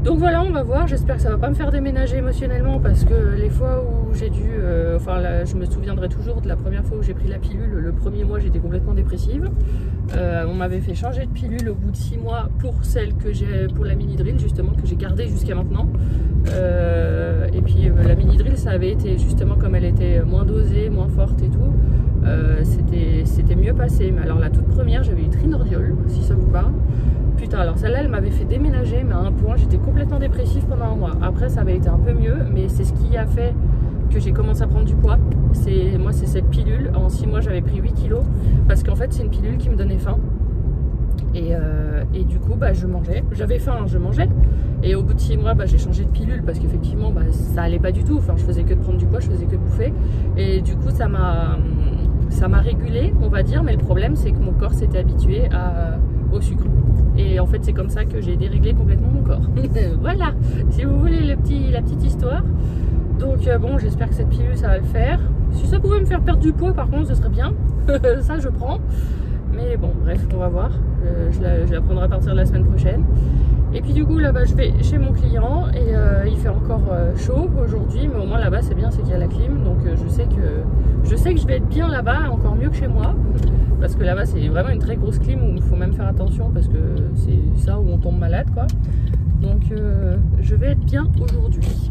Donc voilà, on va voir, j'espère que ça va pas me faire déménager émotionnellement parce que les fois où j'ai dû, je me souviendrai toujours de la première fois où j'ai pris la pilule, le premier mois j'étais complètement dépressive. On m'avait fait changer de pilule au bout de 6 mois pour celle que j'ai, pour la Minidril justement, que j'ai gardée jusqu'à maintenant. Et puis la Minidril ça avait été justement comme elle était moins dosée, moins forte et tout, c'était mieux passé. Mais alors la toute première j'avais eu Trinordiol, si ça vous parle. Putain, alors celle-là elle m'avait fait déménager mais à un point j'étais complètement dépressive pendant un mois. Après ça avait été un peu mieux mais c'est ce qui a fait que j'ai commencé à prendre du poids. Moi c'est cette pilule, en 6 mois j'avais pris 8 kilos parce qu'en fait c'est une pilule qui me donnait faim. Et du coup je mangeais, j'avais faim, je mangeais. Et au bout de 6 mois j'ai changé de pilule parce qu'effectivement ça allait pas du tout. Je faisais que de prendre du poids, je faisais que de bouffer. Et du coup ça m'a régulé on va dire, mais le problème c'est que mon corps s'était habitué au sucre. Et en fait c'est comme ça que j'ai déréglé complètement mon corps. Voilà, si vous voulez la petite histoire. Donc bon, j'espère que cette pilule ça va le faire. Si ça pouvait me faire perdre du poids par contre ce serait bien. Ça je prends. Mais bon bref, on va voir. Je la prendrai à partir de la semaine prochaine. Et puis du coup là-bas je vais chez mon client et il fait encore chaud aujourd'hui, mais au moins là-bas c'est bien, c'est qu'il y a la clim. Donc je sais que je vais être bien là-bas, encore mieux que chez moi. Parce que là-bas c'est vraiment une très grosse clim où il faut même faire attention parce que c'est ça où on tombe malade quoi. Donc je vais être bien aujourd'hui.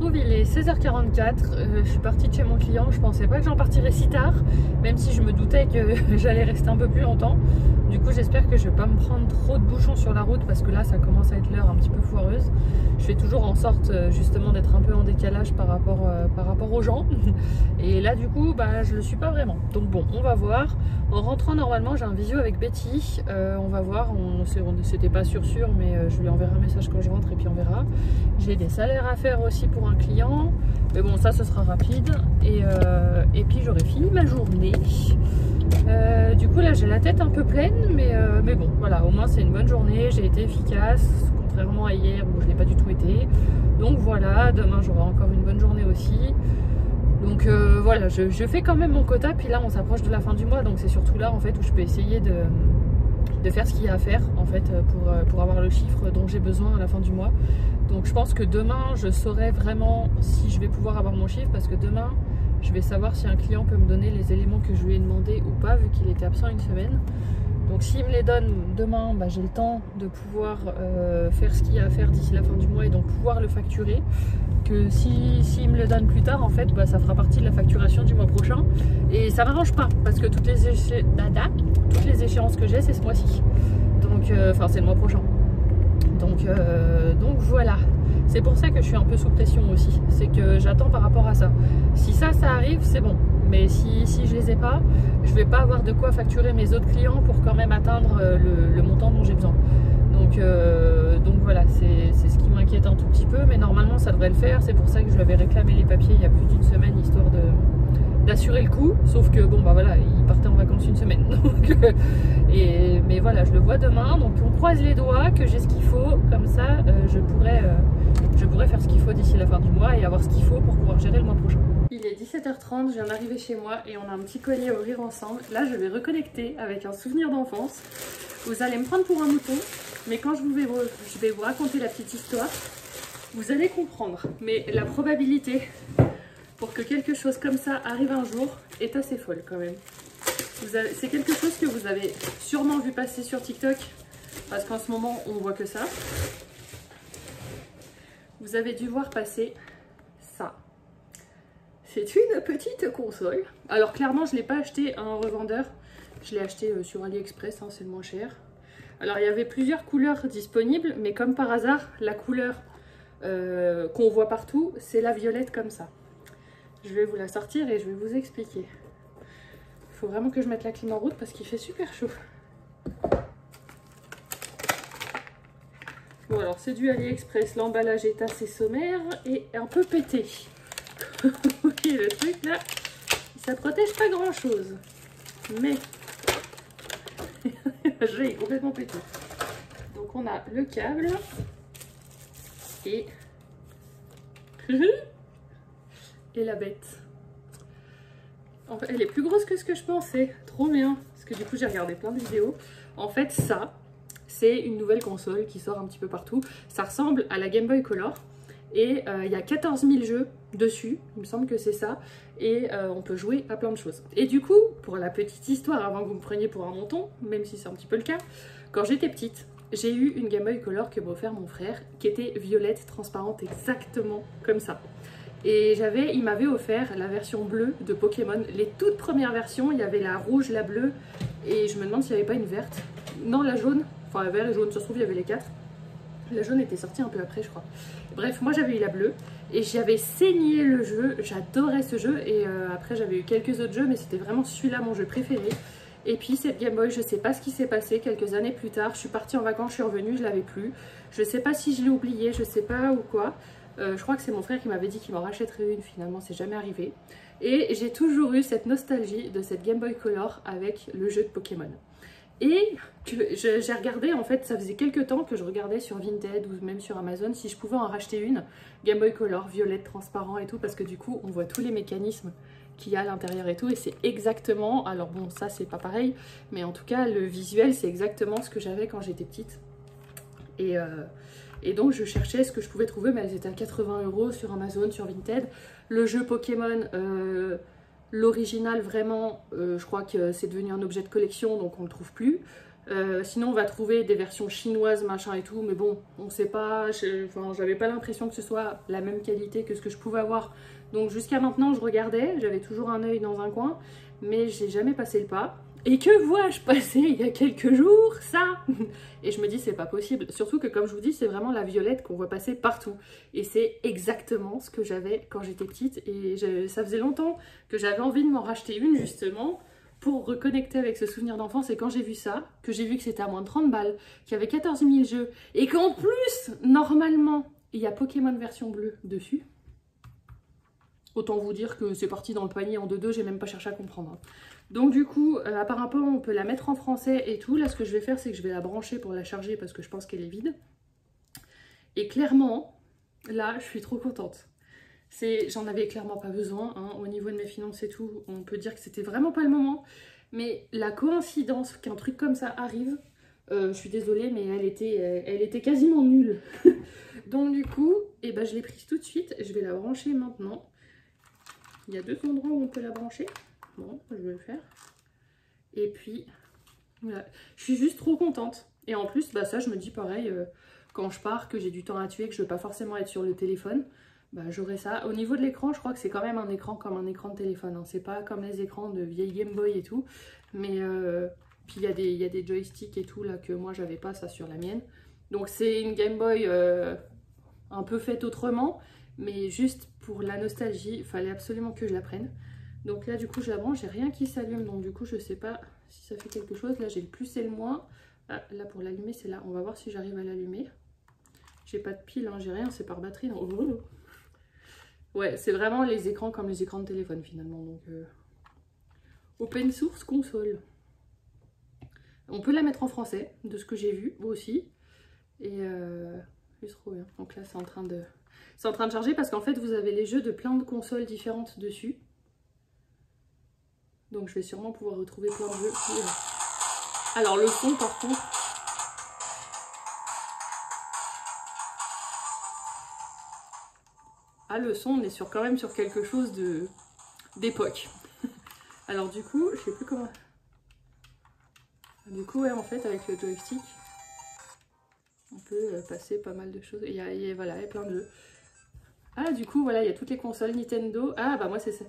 retrouve, il est 16h44, je suis partie de chez mon client, je pensais pas que j'en partirais si tard, même si je me doutais que j'allais rester un peu plus longtemps. Du coup j'espère que je vais pas me prendre trop de bouchons sur la route parce que là ça commence à être l'heure un petit peu foireuse. Je fais toujours en sorte justement d'être un peu en décalage par rapport aux gens. Et là du coup bah, je le suis pas vraiment. Donc bon, on va voir. En rentrant normalement j'ai un visio avec Betty, on va voir, c'était pas sûr mais je lui enverrai un message quand je rentre et puis on verra. J'ai des salaires à faire aussi pour un client, mais bon ça ce sera rapide et puis j'aurai fini ma journée. Du coup là j'ai la tête un peu pleine mais bon voilà, au moins c'est une bonne journée, j'ai été efficace contrairement à hier où je n'ai pas du tout été. Donc voilà, demain j'aurai encore une bonne journée aussi. Donc voilà, je fais quand même mon quota, puis là on s'approche de la fin du mois, donc c'est surtout là en fait où je peux essayer de faire ce qu'il y a à faire en fait pour avoir le chiffre dont j'ai besoin à la fin du mois. Donc je pense que demain je saurai vraiment si je vais pouvoir avoir mon chiffre, parce que demain je vais savoir si un client peut me donner les éléments que je lui ai demandé ou pas, vu qu'il était absent une semaine. Donc s'il me les donne demain, bah, j'ai le temps de pouvoir faire ce qu'il y a à faire d'ici la fin du mois et donc pouvoir le facturer. Que s'il me le donne plus tard, en fait, bah, ça fera partie de la facturation du mois prochain. Et ça m'arrange pas, parce que toutes les échéances que j'ai, c'est ce mois-ci. Donc, enfin, c'est le mois prochain. Donc voilà. C'est pour ça que je suis un peu sous pression aussi. C'est que j'attends par rapport à ça. Si ça arrive, c'est bon. Mais si je les ai pas, je vais pas avoir de quoi facturer mes autres clients pour quand même atteindre le montant dont j'ai besoin. Donc voilà, c'est ce qui m'inquiète un tout petit peu, mais normalement ça devrait le faire. C'est pour ça que je lui avais réclamé les papiers il y a plus d'une semaine, histoire d'assurer le coup. Sauf que bon bah voilà, il partait en vacances une semaine. Donc, mais voilà, je le vois demain, donc on croise les doigts que j'ai ce qu'il faut, comme ça je pourrais faire ce qu'il faut d'ici la fin du mois et avoir ce qu'il faut pour pouvoir gérer le mois prochain. Il est 17h30, je viens d'arriver chez moi et on a un petit collier au rire ensemble. Là je vais reconnecter avec un souvenir d'enfance. Vous allez me prendre pour un mouton, mais quand je vais vous raconter la petite histoire, vous allez comprendre. Mais la probabilité pour que quelque chose comme ça arrive un jour est assez folle quand même. C'est quelque chose que vous avez sûrement vu passer sur TikTok, parce qu'en ce moment on voit que ça. Vous avez dû voir passer ça. C'est une petite console. Alors clairement je ne l'ai pas acheté à un revendeur, je l'ai acheté sur AliExpress, hein, c'est le moins cher. Alors il y avait plusieurs couleurs disponibles, mais comme par hasard, la couleur qu'on voit partout, c'est la violette comme ça. Je vais vous la sortir et je vais vous expliquer. Il faut vraiment que je mette la clim en route parce qu'il fait super chaud. Bon alors c'est du AliExpress, l'emballage est assez sommaire et un peu pété. Vous voyez le truc là, ça protège pas grand chose. Mais le jeu est complètement pété. Donc on a le câble et la bête. En fait, elle est plus grosse que ce que je pensais. Trop bien. Parce que du coup j'ai regardé plein de vidéos. En fait ça, c'est une nouvelle console qui sort un petit peu partout. Ça ressemble à la Game Boy Color. Et il y a 14 000 jeux dessus, il me semble que c'est ça. Et on peut jouer à plein de choses. Et du coup, pour la petite histoire, avant que vous me preniez pour un mouton, même si c'est un petit peu le cas, quand j'étais petite, j'ai eu une Game Boy Color que m'a offert mon frère, qui était violette, transparente, exactement comme ça. Et il m'avait offert la version bleue de Pokémon. Les toutes premières versions, il y avait la rouge, la bleue, et je me demande s'il n'y avait pas une verte. Non, la jaune, enfin la verte et jaune, ça se trouve il y avait les quatre. La jaune était sortie un peu après je crois. Bref, moi j'avais eu la bleue et j'avais saigné le jeu, j'adorais ce jeu. Et après j'avais eu quelques autres jeux, mais c'était vraiment celui-là mon jeu préféré. Et puis cette Game Boy, je sais pas ce qui s'est passé, quelques années plus tard, je suis partie en vacances, je suis revenue, je l'avais plus. Je sais pas si je l'ai oublié, je sais pas ou quoi. Je crois que c'est mon frère qui m'avait dit qu'il m'en rachèterait une, finalement c'est jamais arrivé. Et j'ai toujours eu cette nostalgie de cette Game Boy Color avec le jeu de Pokémon. Et j'ai regardé, en fait, ça faisait quelques temps que je regardais sur Vinted ou même sur Amazon si je pouvais en racheter une Game Boy Color, violette, transparent et tout, parce que du coup on voit tous les mécanismes qu'il y a à l'intérieur et tout, et c'est exactement, alors bon ça c'est pas pareil, mais en tout cas le visuel c'est exactement ce que j'avais quand j'étais petite. Et donc je cherchais ce que je pouvais trouver, mais elles étaient à 80 € sur Amazon, sur Vinted. Le jeu Pokémon, l'original vraiment, je crois que c'est devenu un objet de collection, donc on ne le trouve plus. Sinon on va trouver des versions chinoises machin et tout, mais bon on sait pas, j'avais pas l'impression que ce soit la même qualité que ce que je pouvais avoir. Donc jusqu'à maintenant je regardais, j'avais toujours un œil dans un coin, mais j'ai jamais passé le pas. Et que vois-je passer il y a quelques jours ça? Et je me dis c'est pas possible, surtout que comme je vous dis c'est vraiment la violette qu'on voit passer partout. Et c'est exactement ce que j'avais quand j'étais petite et ça faisait longtemps que j'avais envie de m'en racheter une justement pour reconnecter avec ce souvenir d'enfance. Et quand j'ai vu ça, que j'ai vu que c'était à moins de 30 balles, qu'il y avait 14 000 jeux et qu'en plus normalement il y a Pokémon version bleue dessus. Autant vous dire que c'est parti dans le panier en 2-2, j'ai même pas cherché à comprendre. Donc du coup, apparemment on peut la mettre en français et tout. Là ce que je vais faire c'est que je vais la brancher pour la charger parce que je pense qu'elle est vide. Et clairement, là je suis trop contente. J'en avais clairement pas besoin, hein. Au niveau de mes finances et tout, on peut dire que c'était vraiment pas le moment. Mais la coïncidence qu'un truc comme ça arrive, je suis désolée mais elle était quasiment nulle. Donc du coup, eh ben, je l'ai prise tout de suite, je vais la brancher maintenant. Il y a 2 endroits où on peut la brancher. Bon, je vais le faire. Et puis, voilà. Je suis juste trop contente. Et en plus, bah ça, je me dis pareil, quand je pars, que j'ai du temps à tuer, que je ne veux pas forcément être sur le téléphone, bah j'aurai ça. Au niveau de l'écran, je crois que c'est quand même un écran comme un écran de téléphone. Hein. C'est pas comme les écrans de vieille Game Boy et tout. Mais puis il y a des joysticks et tout là que moi, j'avais pas ça sur la mienne. Donc c'est une Game Boy un peu faite autrement. Mais juste pour la nostalgie, il fallait absolument que je la prenne. Donc là du coup je la branche, j'ai rien qui s'allume, donc du coup je sais pas si ça fait quelque chose. Là j'ai le plus et le moins. Ah, là pour l'allumer c'est là, on va voir si j'arrive à l'allumer. J'ai pas de pile, hein, j'ai rien, c'est par batterie. Donc... Ouais, c'est vraiment les écrans comme les écrans de téléphone finalement. Donc open source console. On peut la mettre en français, de ce que j'ai vu, vous aussi. Et c'est trop bien. Donc là c'est en train de charger parce qu'en fait vous avez les jeux de plein de consoles différentes dessus. Donc je vais sûrement pouvoir retrouver plein de jeux. Alors le son par contre. Ah le son, on est quand même sur quelque chose d'époque. Alors du coup, je sais plus comment. Du coup ouais en fait avec le joystick, on peut passer pas mal de choses. Voilà, il y a plein de jeux. Ah du coup voilà, il y a toutes les consoles Nintendo. Ah bah moi c'est ça.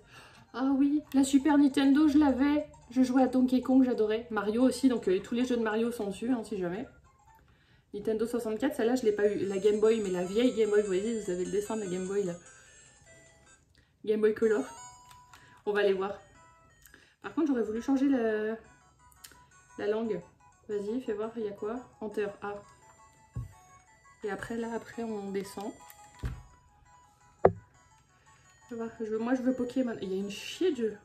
Ah oui, la Super Nintendo, je l'avais. Je jouais à Donkey Kong, j'adorais. Mario aussi, donc tous les jeux de Mario sont dessus, hein, si jamais. Nintendo 64, celle-là, je l'ai pas eu. La Game Boy, mais la vieille Game Boy, vous voyez, vous avez le dessin de la Game Boy, là. Game Boy Color. On va aller voir. Par contre, j'aurais voulu changer la langue. Vas-y, fais voir, il y a quoi? Enter, A. Et après, là, on descend. Moi je veux Pokémon. Il y a une chier de jeux.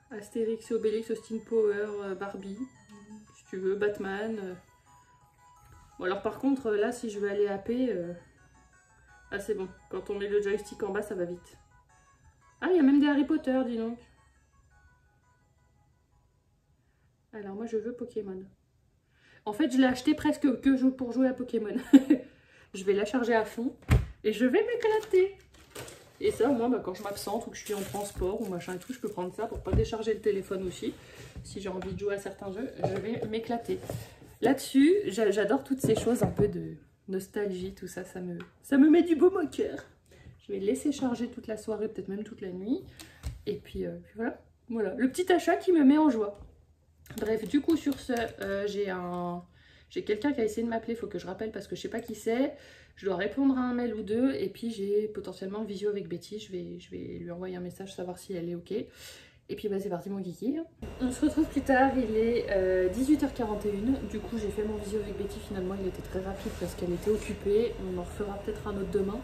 Astérix et Obélix, Austin Power, Barbie, si tu veux, Batman. Bon alors par contre là si je veux aller AP, ah c'est bon, quand on met le joystick en bas ça va vite. Ah il y a même des Harry Potter, dis donc. Alors moi je veux Pokémon. En fait je l'ai acheté presque que pour jouer à Pokémon. Je vais la charger à fond et je vais m'éclater. Et ça, moi, bah, quand je m'absente ou que je suis en transport ou machin et tout, je peux prendre ça pour pas décharger le téléphone aussi. Si j'ai envie de jouer à certains jeux, je vais m'éclater. Là-dessus, j'adore toutes ces choses un peu de nostalgie, tout ça, ça me met du baume au cœur. Je vais laisser charger toute la soirée, peut-être même toute la nuit. Et puis voilà, le petit achat qui me met en joie. Bref, du coup, sur ce, j'ai quelqu'un qui a essayé de m'appeler, il faut que je rappelle parce que je sais pas qui c'est. Je dois répondre à un mail ou deux et puis j'ai potentiellement une visio avec Betty. Je vais lui envoyer un message, savoir si elle est ok. Et puis bah c'est parti mon kiki. On se retrouve plus tard, il est 18h41. Du coup j'ai fait mon visio avec Betty, finalement il était très rapide parce qu'elle était occupée. On en refera peut-être un autre demain.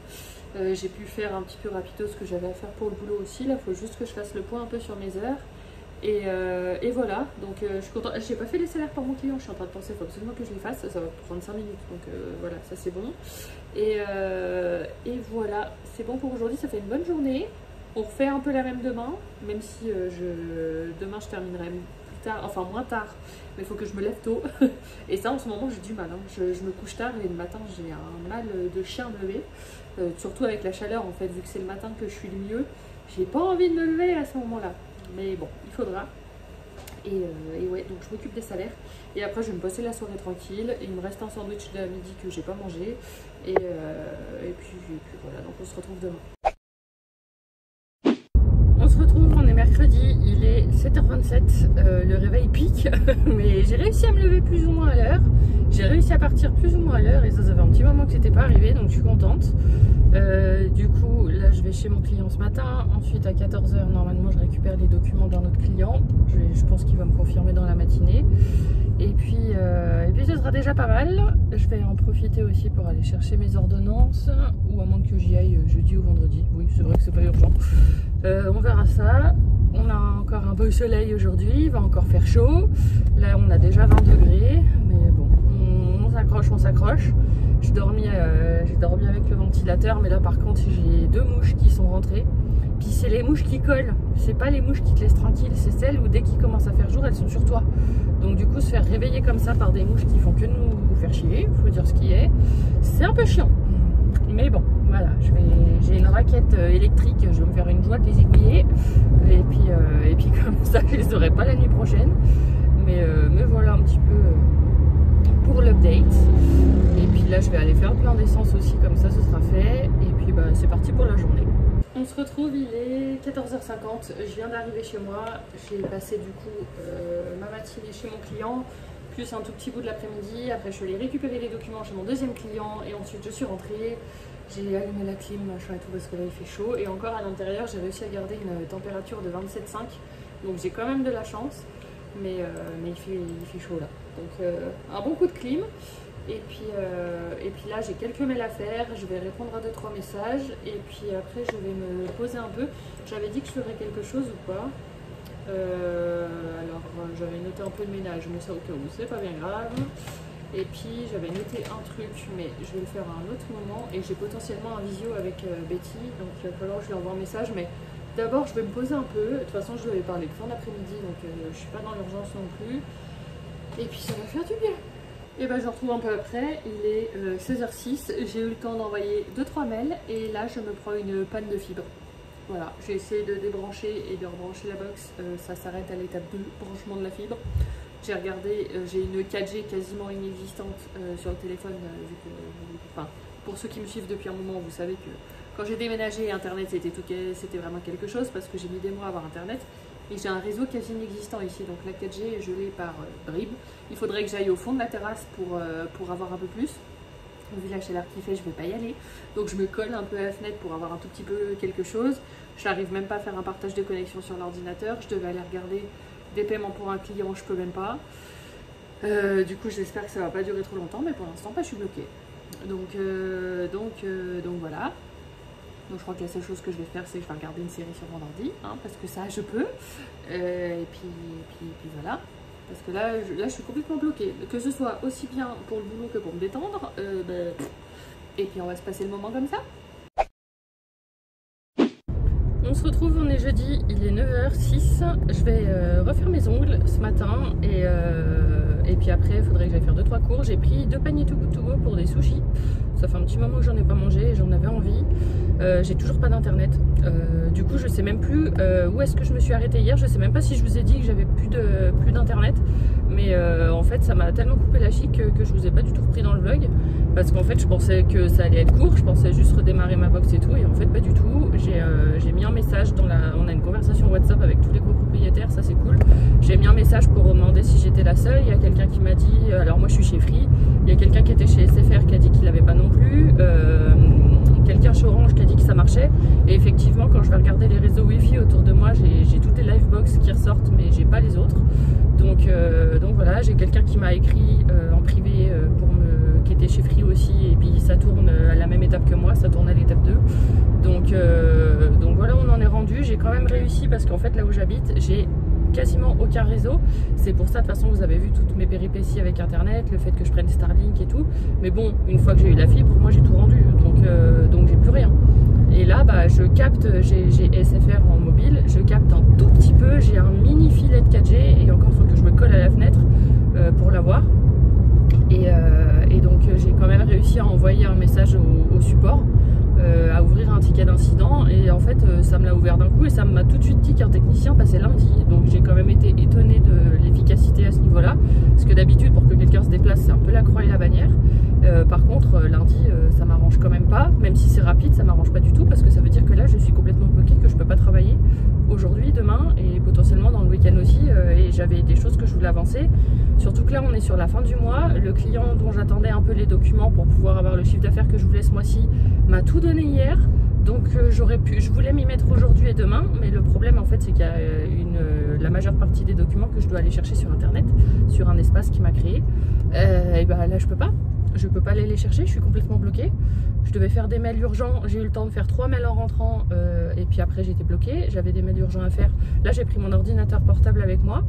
J'ai pu faire un petit peu rapido ce que j'avais à faire pour le boulot aussi. Là il faut juste que je fasse le point un peu sur mes heures. Et voilà, donc je suis contente. J'ai pas fait les salaires par mon client, je suis en train de penser, il faut absolument que je les fasse, ça va prendre 5 minutes, donc voilà, ça c'est bon. Et voilà, c'est bon pour aujourd'hui, ça fait une bonne journée. On refait un peu la même demain, même si demain je terminerai plus tard, enfin moins tard, mais il faut que je me lève tôt. Et ça en ce moment j'ai du mal, hein. Je me couche tard et le matin j'ai un mal de chien de lever, surtout avec la chaleur en fait, vu que c'est le matin que je suis le mieux, j'ai pas envie de me lever à ce moment-là. Mais bon, il faudra. Et ouais, donc je m'occupe des salaires. Et après, je vais me passer la soirée tranquille. Et il me reste un sandwich de midi que j'ai pas mangé. Et puis voilà, donc on se retrouve demain. On se retrouve, on est mercredi, il est 7h27, le réveil pique, mais j'ai réussi à me lever plus ou moins à l'heure. J'ai réussi à partir plus ou moins à l'heure et ça fait un petit moment que c'était pas arrivé, donc je suis contente. Du coup, là je vais chez mon client ce matin. Ensuite à 14h, normalement je récupère les documents d'un autre client. Je pense qu'il va me confirmer dans la matinée. Et puis ce sera déjà pas mal. Je vais en profiter aussi pour aller chercher mes ordonnances, ou à moins que j'y aille jeudi ou vendredi. Oui, c'est vrai que c'est pas urgent. On verra ça. On a encore un beau soleil aujourd'hui, il va encore faire chaud. Là on a déjà 20 degrés, mais bon, on s'accroche, on s'accroche. J'ai dormi avec le ventilateur, mais là par contre j'ai 2 mouches qui sont rentrées. Puis c'est les mouches qui collent, c'est pas les mouches qui te laissent tranquille, c'est celles où dès qu'il commence à faire jour, elles sont sur toi. Donc du coup se faire réveiller comme ça par des mouches qui font que nous faire chier, faut dire ce qui est, c'est un peu chiant. Mais bon, voilà, j'ai une raquette électrique, je vais me faire une joie de les aiguiller. Et puis comme ça, je les aurai pas la nuit prochaine. Mais voilà un petit peu pour l'update. Et puis là, je vais aller faire plein d'essence aussi, comme ça, ce sera fait. Et puis bah, c'est parti pour la journée. On se retrouve, il est 14h50, je viens d'arriver chez moi. J'ai passé du coup ma matinée chez mon client, plus un tout petit bout de l'après-midi. Après je suis allée récupérer les documents chez mon deuxième client et ensuite je suis rentrée. J'ai allumé la clim, machin et tout parce que là il fait chaud. Et encore à l'intérieur j'ai réussi à garder une température de 27,5. Donc j'ai quand même de la chance. Mais il fait chaud là. Donc un bon coup de clim. Et puis là j'ai quelques mails à faire, je vais répondre à 2-3 messages. Et puis après je vais me poser un peu. J'avais dit que je ferais quelque chose ou pas. Alors j'avais noté un peu de ménage, mais ça au cas où c'est pas bien grave. Et puis j'avais noté un truc, mais je vais le faire à un autre moment. Et j'ai potentiellement un visio avec Betty, donc il va falloir que je lui envoie un message. Mais d'abord je vais me poser un peu. De toute façon je lui avais parlé de fin d'après-midi, donc je suis pas dans l'urgence non plus. Et puis ça va faire du bien. Et ben je retrouve un peu après, il est 16h06, j'ai eu le temps d'envoyer 2-3 mails et là je me prends une panne de fibre. Voilà, j'ai essayé de débrancher et de rebrancher la box, ça s'arrête à l'étape 2, branchement de la fibre. J'ai regardé, j'ai une 4G quasiment inexistante sur le téléphone, enfin, pour ceux qui me suivent depuis un moment, vous savez que quand j'ai déménagé, Internet c'était vraiment quelque chose parce que j'ai mis des mois à avoir Internet. Et j'ai un réseau quasi inexistant ici, donc la 4G je l'ai par bribes. Il faudrait que j'aille au fond de la terrasse pour avoir un peu plus. Vu la chaleur qu'il fait, je ne vais pas y aller. Donc je me colle un peu à la fenêtre pour avoir un tout petit peu quelque chose. Je n'arrive même pas à faire un partage de connexion sur l'ordinateur. Je devais aller regarder des paiements pour un client, je peux même pas. Du coup j'espère que ça va pas durer trop longtemps, mais pour l'instant je suis bloquée. Donc voilà. Donc je crois que la seule chose que je vais faire, c'est que je vais regarder une série sur mon ordi, hein, parce que ça, je peux. Et puis voilà. Parce que là, je suis complètement bloquée. Que ce soit aussi bien pour le boulot que pour me détendre. Et puis on va se passer le moment comme ça. On se retrouve, on est jeudi, il est 9h06. Je vais refaire mes ongles ce matin. Et puis après, il faudrait que j'aille faire 2-3 cours. J'ai pris 2 paniers to go pour des sushis. Ça fait un petit moment que j'en ai pas mangé et j'en avais envie. J'ai toujours pas d'internet. Du coup, je sais même plus où est-ce que je me suis arrêtée hier. Je sais même pas si je vous ai dit que j'avais plus d'internet. Mais en fait, ça m'a tellement coupé la chic que je vous ai pas du tout repris dans le vlog. Parce qu'en fait, je pensais que ça allait être court. Je pensais juste redémarrer ma box et tout. Et en fait, pas du tout. J'ai mis un message on a une conversation WhatsApp avec tous les copropriétaires. Ça, c'est cool. J'ai mis un message pour demander si j'étais la seule. Il y a quelqu'un qui m'a dit, alors moi je suis chez Free. Il y a quelqu'un qui était chez SFR qui a dit qu'il n'avait pas non plus. Quelqu'un chez Orange qui a dit que ça marchait. Et effectivement, quand je vais regarder les réseaux Wi-Fi autour de moi, j'ai toutes les Livebox qui ressortent, mais j'ai pas les autres. Donc voilà, j'ai quelqu'un qui m'a écrit en privé qui était chez Free aussi, et puis ça tourne à la même étape que moi, ça tourne à l'étape 2. Donc voilà, on en est rendu. J'ai quand même réussi parce qu'en fait là où j'habite, j'ai quasiment aucun réseau. C'est pour ça, de toute façon, vous avez vu toutes mes péripéties avec internet, le fait que je prenne Starlink et tout. Mais bon, une fois que j'ai eu la fibre, moi j'ai tout rendu, donc j'ai plus rien. Et là, bah, je capte, j'ai SFR en mobile, je capte un tout petit peu, j'ai un mini filet de 4G et encore il faut que je me colle à la fenêtre pour l'avoir. Et donc j'ai quand même réussi à envoyer un message au support, à ouvrir un ticket d'incident et en fait ça me l'a ouvert d'un coup et ça m'a tout de suite dit qu'un technicien passait lundi. Donc j'ai quand même été étonnée de l'efficacité à ce niveau-là, parce que d'habitude pour que quelqu'un se déplace c'est un peu la croix et la bannière. Par contre lundi ça m'arrange quand même pas, même si c'est rapide ça m'arrange pas du tout, parce que ça veut dire que là je suis complètement bloquée, que je peux pas travailler aujourd'hui, demain et potentiellement dans le week-end aussi, et j'avais des choses que je voulais avancer, surtout que là on est sur la fin du mois. Le client dont j'attendais un peu les documents pour pouvoir avoir le chiffre d'affaires que je voulais ce mois-ci m'a tout donné hier, donc je voulais m'y mettre aujourd'hui et demain, mais le problème en fait c'est qu'il y a la majeure partie des documents que je dois aller chercher sur internet, sur un espace qui m'a créé, et ben là je peux pas aller les chercher, je suis complètement bloquée. Je devais faire des mails urgents, j'ai eu le temps de faire 3 mails en rentrant, et puis après j'étais bloquée, j'avais des mails urgents à faire. Là j'ai pris mon ordinateur portable avec moi,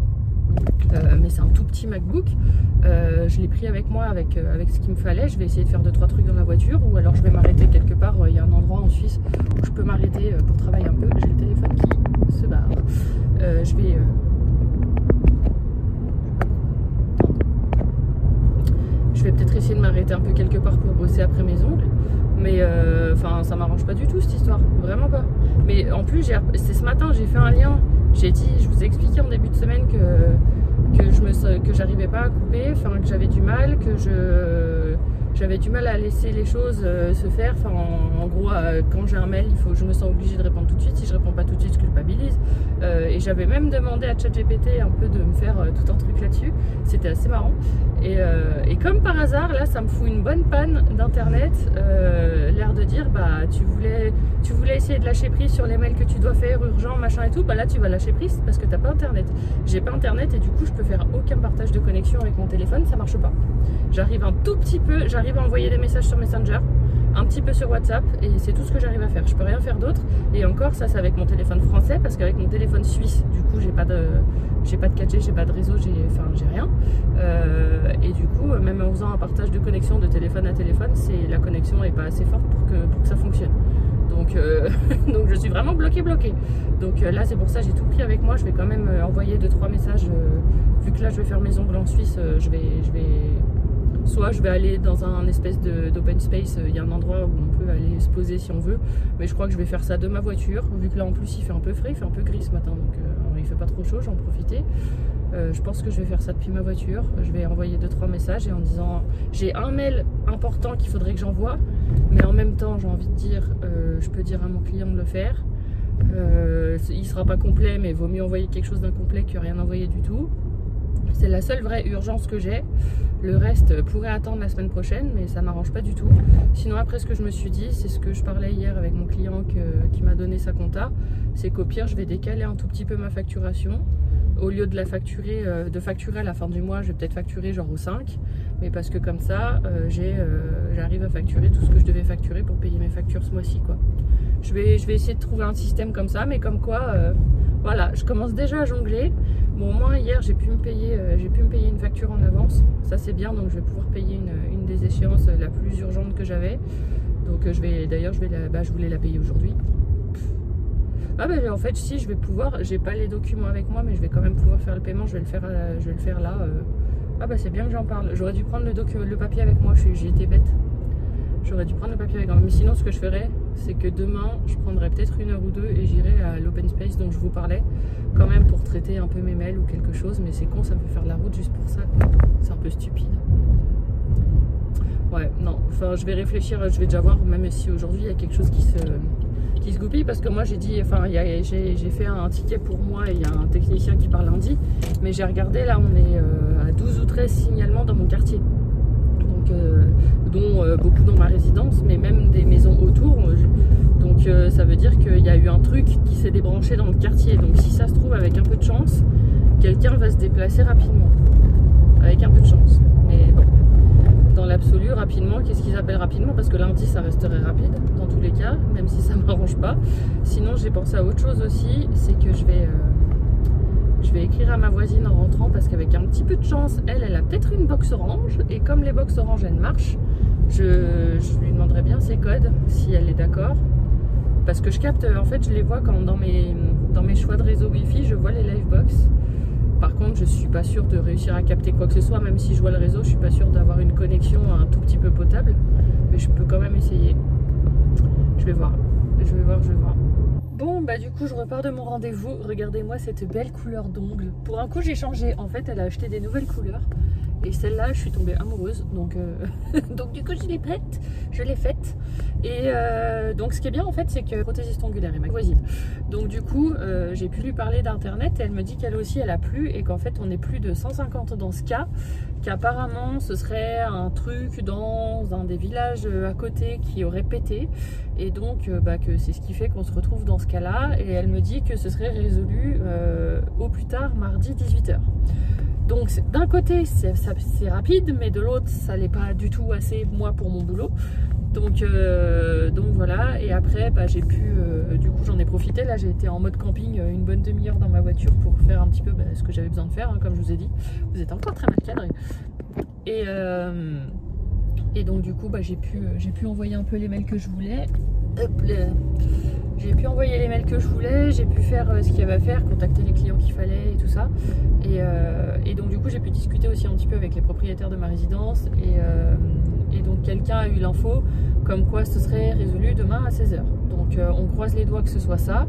mais c'est un tout petit MacBook, je l'ai pris avec moi avec ce qu'il me fallait. Je vais essayer de faire 2-3 trucs dans la voiture, ou alors je vais m'arrêter quelque part. Il y a un endroit en Suisse où je peux m'arrêter pour travailler un peu. J'ai le téléphone qui se barre. Je vais peut-être essayer de m'arrêter un peu quelque part pour bosser après mes ongles, mais enfin ça m'arrange pas du tout cette histoire, vraiment pas. Mais en plus c'est ce matin j'ai fait un lien, j'ai dit, je vous ai expliqué en début de semaine que j'arrivais pas à couper, enfin que j'avais du mal, j'avais du mal à laisser les choses se faire. Enfin, en gros, quand j'ai un mail, je me sens obligée de répondre tout de suite. Si je réponds pas tout de suite, je culpabilise. Et j'avais même demandé à ChatGPT un peu de me faire tout un truc là-dessus. C'était assez marrant. Et comme par hasard, là, ça me fout une bonne panne d'internet. L'air de dire, bah, tu voulais essayer de lâcher prise sur les mails que tu dois faire, urgent, machin et tout. Bah là, tu vas lâcher prise parce que t'as pas internet. J'ai pas internet et du coup, je peux faire aucun partage de connexion avec mon téléphone. Ça marche pas. J'arrive un tout petit peu, j'arrive à envoyer des messages sur Messenger, un petit peu sur WhatsApp, et c'est tout ce que j'arrive à faire. Je peux rien faire d'autre. Et encore, ça c'est avec mon téléphone français, parce qu'avec mon téléphone suisse, du coup, j'ai pas de 4G, j'ai pas de réseau, j'ai rien. Et du coup, même en faisant un partage de connexion de téléphone à téléphone, la connexion est pas assez forte pour que ça fonctionne. Donc, donc je suis vraiment bloquée. Donc là c'est pour ça j'ai tout pris avec moi. Je vais quand même envoyer 2-3 messages, vu que là je vais faire mes ongles en Suisse. Soit je vais aller dans un espèce d'open space, il y a un endroit où on peut aller se poser si on veut, mais je crois que je vais faire ça de ma voiture, vu que là en plus il fait un peu frais, il fait un peu gris ce matin, donc il fait pas trop chaud, j'en profite. Je pense que je vais faire ça depuis ma voiture. Je vais envoyer 2-3 messages et en disant j'ai un mail important qu'il faudrait que j'envoie, mais en même temps j'ai envie de dire je peux dire à mon client de le faire. Il sera pas complet, mais il vaut mieux envoyer quelque chose d'incomplet que rien envoyer du tout. C'est la seule vraie urgence que j'ai. Le reste pourrait attendre la semaine prochaine, mais ça m'arrange pas du tout. Sinon après, ce que je me suis dit, c'est ce que je parlais hier avec mon client qui m'a donné sa compta, c'est qu'au pire je vais décaler un tout petit peu ma facturation. Au lieu de facturer à la fin du mois, je vais peut-être facturer genre au 5, mais parce que comme ça j'arrive à facturer tout ce que je devais facturer pour payer mes factures ce mois-ci, quoi. Je vais essayer de trouver un système comme ça, mais comme quoi voilà, je commence déjà à jongler. Bon, au moins hier j'ai pu me payer une facture en avance, ça c'est bien, donc je vais pouvoir payer une des échéances la plus urgente que j'avais. Donc je voulais la payer aujourd'hui. Ah bah en fait si, je vais pouvoir, j'ai pas les documents avec moi, mais je vais quand même pouvoir faire le paiement. Je vais le faire là. Ah bah c'est bien que j'en parle. J'aurais dû prendre le papier avec moi, j'ai été bête. J'aurais dû prendre le papier avec moi. Mais sinon ce que je ferais, c'est que demain je prendrai peut-être 1 heure ou 2 et j'irai à l'open space dont je vous parlais, quand même pour traiter un peu mes mails ou quelque chose. Mais c'est con, ça me fait faire de la route juste pour ça. C'est un peu stupide. Ouais, non, enfin je vais réfléchir, je vais déjà voir, même si aujourd'hui il y a quelque chose qui se goupille, parce que moi j'ai dit, enfin j'ai fait un ticket pour moi et il y a un technicien qui part lundi, mais j'ai regardé, là on est à 12 ou 13 signalements dans mon quartier, donc dont beaucoup dans ma résidence, mais même des maisons autour, donc ça veut dire qu'il y a eu un truc qui s'est débranché dans le quartier. Donc si ça se trouve, avec un peu de chance, quelqu'un va se déplacer rapidement, avec un peu de chance, mais bon. Dans l'absolu, rapidement, qu'est-ce qu'ils appellent rapidement? Parce que lundi, ça resterait rapide, dans tous les cas, même si ça ne m'arrange pas. Sinon, j'ai pensé à autre chose aussi, c'est que je vais écrire à ma voisine en rentrant, parce qu'avec un petit peu de chance, elle a peut-être une box orange, et comme les box orange, elles marchent, je lui demanderai bien ses codes, si elle est d'accord. Parce que je capte, en fait, je les vois quand dans mes choix de réseau Wi-Fi, je vois les Livebox. Par contre, je suis pas sûre de réussir à capter quoi que ce soit, même si je vois le réseau, je suis pas sûre d'avoir une connexion un tout petit peu potable, mais je peux quand même essayer. Je vais voir. je vais voir, je vais voir. Bon, bah du coup, je repars de mon rendez-vous. Regardez-moi cette belle couleur d'ongles. Pour un coup, j'ai changé. En fait, elle a acheté des nouvelles couleurs. Et celle-là, je suis tombée amoureuse. Donc, donc du coup, je l'ai faite. Je l'ai faite. Et donc, ce qui est bien, en fait, c'est que prothésiste ongulaire est ma voisine. Donc, du coup, j'ai pu lui parler d'internet. Et elle me dit qu'elle aussi, elle a plu. Et qu'en fait, on est plus de 150 dans ce cas. Qu'apparemment, ce serait un truc dans un des villages à côté qui aurait pété. Et donc, bah, que c'est ce qui fait qu'on se retrouve dans ce cas-là. Et elle me dit que ce serait résolu au plus tard, mardi 18 h. Donc d'un côté c'est rapide, mais de l'autre ça n'est pas du tout assez moi pour mon boulot. Donc voilà, et après bah, j'ai pu, du coup j'en ai profité, là j'ai été en mode camping une bonne demi-heure dans ma voiture pour faire un petit peu bah, ce que j'avais besoin de faire, hein, comme je vous ai dit. Vous êtes encore très mal cadré. Et donc du coup bah, j'ai pu envoyer un peu les mails que je voulais. Hop là. J'ai pu envoyer les mails que je voulais, j'ai pu faire ce qu'il y avait à faire, contacter les clients qu'il fallait et tout ça. Et donc du coup j'ai pu discuter aussi un petit peu avec les propriétaires de ma résidence. Et donc quelqu'un a eu l'info comme quoi ce serait résolu demain à 16 h. Donc on croise les doigts que ce soit ça.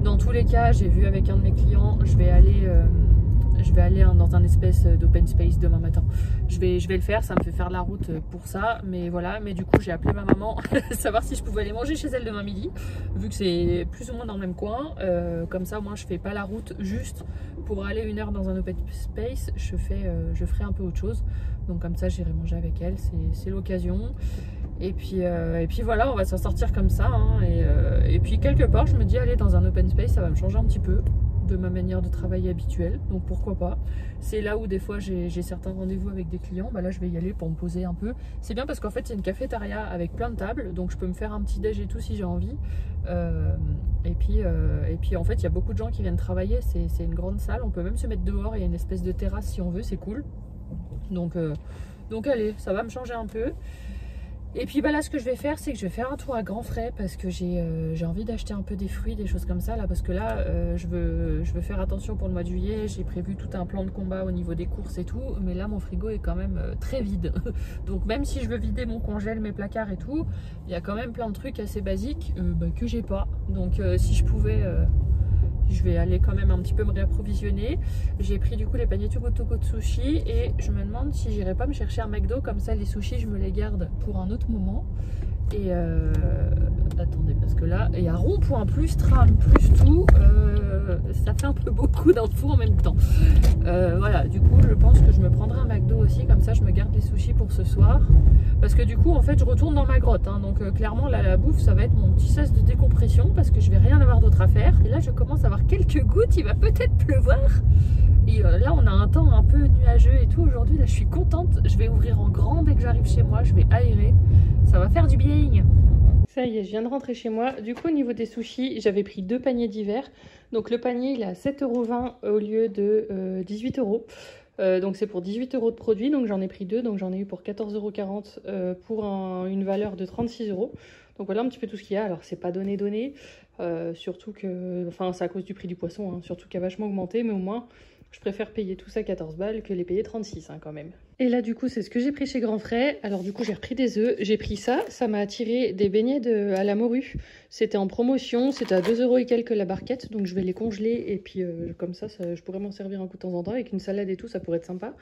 Dans tous les cas, j'ai vu avec un de mes clients, je vais aller dans un espèce d'open space demain matin. Je vais le faire, ça me fait faire la route pour ça, mais voilà. Mais du coup j'ai appelé ma maman savoir si je pouvais aller manger chez elle demain midi, vu que c'est plus ou moins dans le même coin. Comme ça moi je fais pas la route juste pour aller 1 heure dans un open space, je ferai un peu autre chose. Donc comme ça j'irai manger avec elle, c'est l'occasion. Et puis voilà, on va s'en sortir comme ça, hein. Et puis quelque part je me dis aller dans un open space, ça va me changer un petit peu de ma manière de travailler habituelle, donc pourquoi pas. C'est là où des fois j'ai certains rendez-vous avec des clients, bah là je vais y aller pour me poser un peu. C'est bien parce qu'en fait c'est une cafétéria avec plein de tables, donc je peux me faire un petit déj et tout si j'ai envie. Et puis en fait il y a beaucoup de gens qui viennent travailler, c'est une grande salle, on peut même se mettre dehors, il y a une espèce de terrasse si on veut, c'est cool. Donc allez, ça va me changer un peu. Et puis bah là ce que je vais faire, c'est que je vais faire un tour à grands frais parce que j'ai envie d'acheter un peu des fruits, des choses comme ça là, parce que là je veux faire attention pour le mois de juillet. J'ai prévu tout un plan de combat au niveau des courses et tout, mais là mon frigo est quand même très vide. Donc même si je veux vider mon congèle, mes placards et tout, il y a quand même plein de trucs assez basiques que j'ai pas. Donc si je pouvais... je vais aller quand même un petit peu me réapprovisionner. J'ai pris du coup les paniers Toko de sushi et je me demande si j'irai pas me chercher un McDo, comme ça les sushis je me les garde pour un autre moment. Et attendez, parce que là il y a rond-point plus tram plus tout, ça fait un peu beaucoup d'infos en même temps. Voilà, du coup je pense que je me prendrai un McDo aussi, comme ça je me garde les sushis pour ce soir. Parce que du coup en fait je retourne dans ma grotte, hein, donc clairement là, la bouffe ça va être mon petit sas de décompression parce que je vais rien avoir d'autre à faire. Et là je commence à avoir quelques gouttes, il va peut-être pleuvoir. Et là on a un temps un peu nuageux et tout aujourd'hui, là je suis contente. Je vais ouvrir en grand dès que j'arrive chez moi, je vais aérer, ça va faire du bien. Ça y est, je viens de rentrer chez moi. Du coup au niveau des sushis, j'avais pris 2 paniers divers. Donc le panier il est à 7,20 € au lieu de 18 €. Donc c'est pour 18 € de produits, donc j'en ai pris 2, donc j'en ai eu pour 14,40 € pour une valeur de 36 €. Donc voilà un petit peu tout ce qu'il y a. Alors c'est pas donné, surtout que, enfin c'est à cause du prix du poisson, hein, surtout qu'il a vachement augmenté, mais au moins je préfère payer tout ça 14 balles que les payer 36 hein, quand même. Et là du coup c'est ce que j'ai pris chez Grand Frais. Alors du coup j'ai repris des œufs, j'ai pris ça m'a attiré des beignets à la morue. C'était en promotion, c'était à 2 € et quelques la barquette, donc je vais les congeler et puis comme ça je pourrais m'en servir un coup de temps en temps avec une salade et tout, ça pourrait être sympa.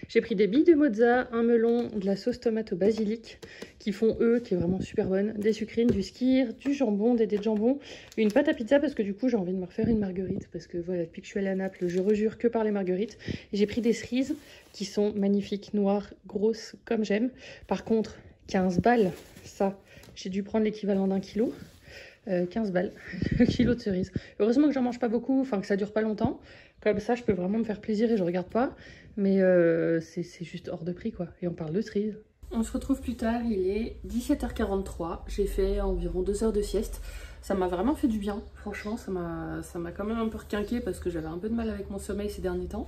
J'ai pris des billes de mozza, un melon, de la sauce tomate au basilic qui font eux, qui est vraiment super bonne, des sucrines, du skyr, du jambon, des dés de jambon, une pâte à pizza parce que du coup j'ai envie de me refaire une marguerite parce que voilà, depuis que je suis allée à Naples, je rejure que par les marguerites. J'ai pris des cerises qui sont magnifiques, noires, grosses comme j'aime. Par contre 15 balles, ça j'ai dû prendre l'équivalent d'1 kilo. 15 balles le kilo de cerises. Heureusement que j'en mange pas beaucoup, enfin que ça dure pas longtemps, comme ça je peux vraiment me faire plaisir et je regarde pas, mais c'est juste hors de prix quoi. Et on parle de cerises. On se retrouve plus tard, il est 17h43, j'ai fait environ 2 heures de sieste. Ça m'a vraiment fait du bien, franchement ça m'a quand même un peu requinqué parce que j'avais un peu de mal avec mon sommeil ces derniers temps.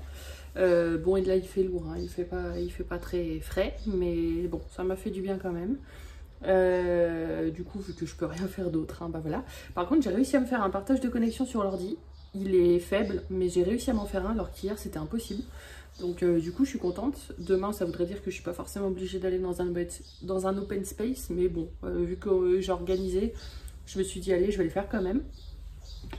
Bon et là il fait lourd, hein. il fait pas très frais, mais bon ça m'a fait du bien quand même. Du coup vu que je peux rien faire d'autre, hein, bah voilà. Par contre j'ai réussi à me faire un partage de connexion sur l'ordi. Il est faible mais j'ai réussi à m'en faire un alors qu'hier c'était impossible. Donc du coup je suis contente. Demain ça voudrait dire que je suis pas forcément obligée d'aller dans un open space, mais bon vu que j'ai organisé, je me suis dit allez, je vais le faire quand même.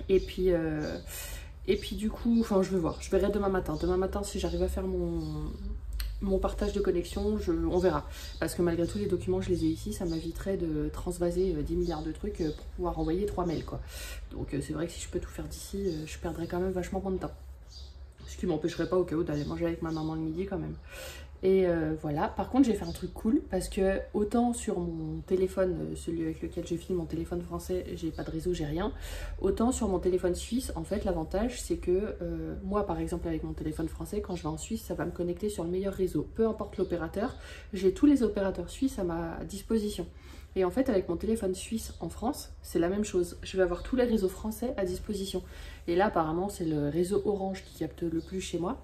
Et puis du coup, enfin je vais voir, je verrai demain matin. Demain matin si j'arrive à faire mon partage de connexion, on verra. Parce que malgré tout les documents je les ai ici, ça m'éviterait de transvaser 10 milliards de trucs pour pouvoir envoyer 3 mails quoi. Donc c'est vrai que si je peux tout faire d'ici, je perdrais quand même vachement moins de temps. Ce qui m'empêcherait pas au cas où d'aller manger avec ma maman le midi quand même. Et voilà, par contre j'ai fait un truc cool parce que autant sur mon téléphone, celui avec lequel je filme, mon téléphone français, j'ai pas de réseau, j'ai rien. Autant sur mon téléphone suisse, en fait l'avantage c'est que moi par exemple avec mon téléphone français, quand je vais en Suisse, ça va me connecter sur le meilleur réseau. Peu importe l'opérateur, j'ai tous les opérateurs suisses à ma disposition. Et en fait avec mon téléphone suisse en France, c'est la même chose. Je vais avoir tous les réseaux français à disposition. Et là apparemment c'est le réseau Orange qui capte le plus chez moi.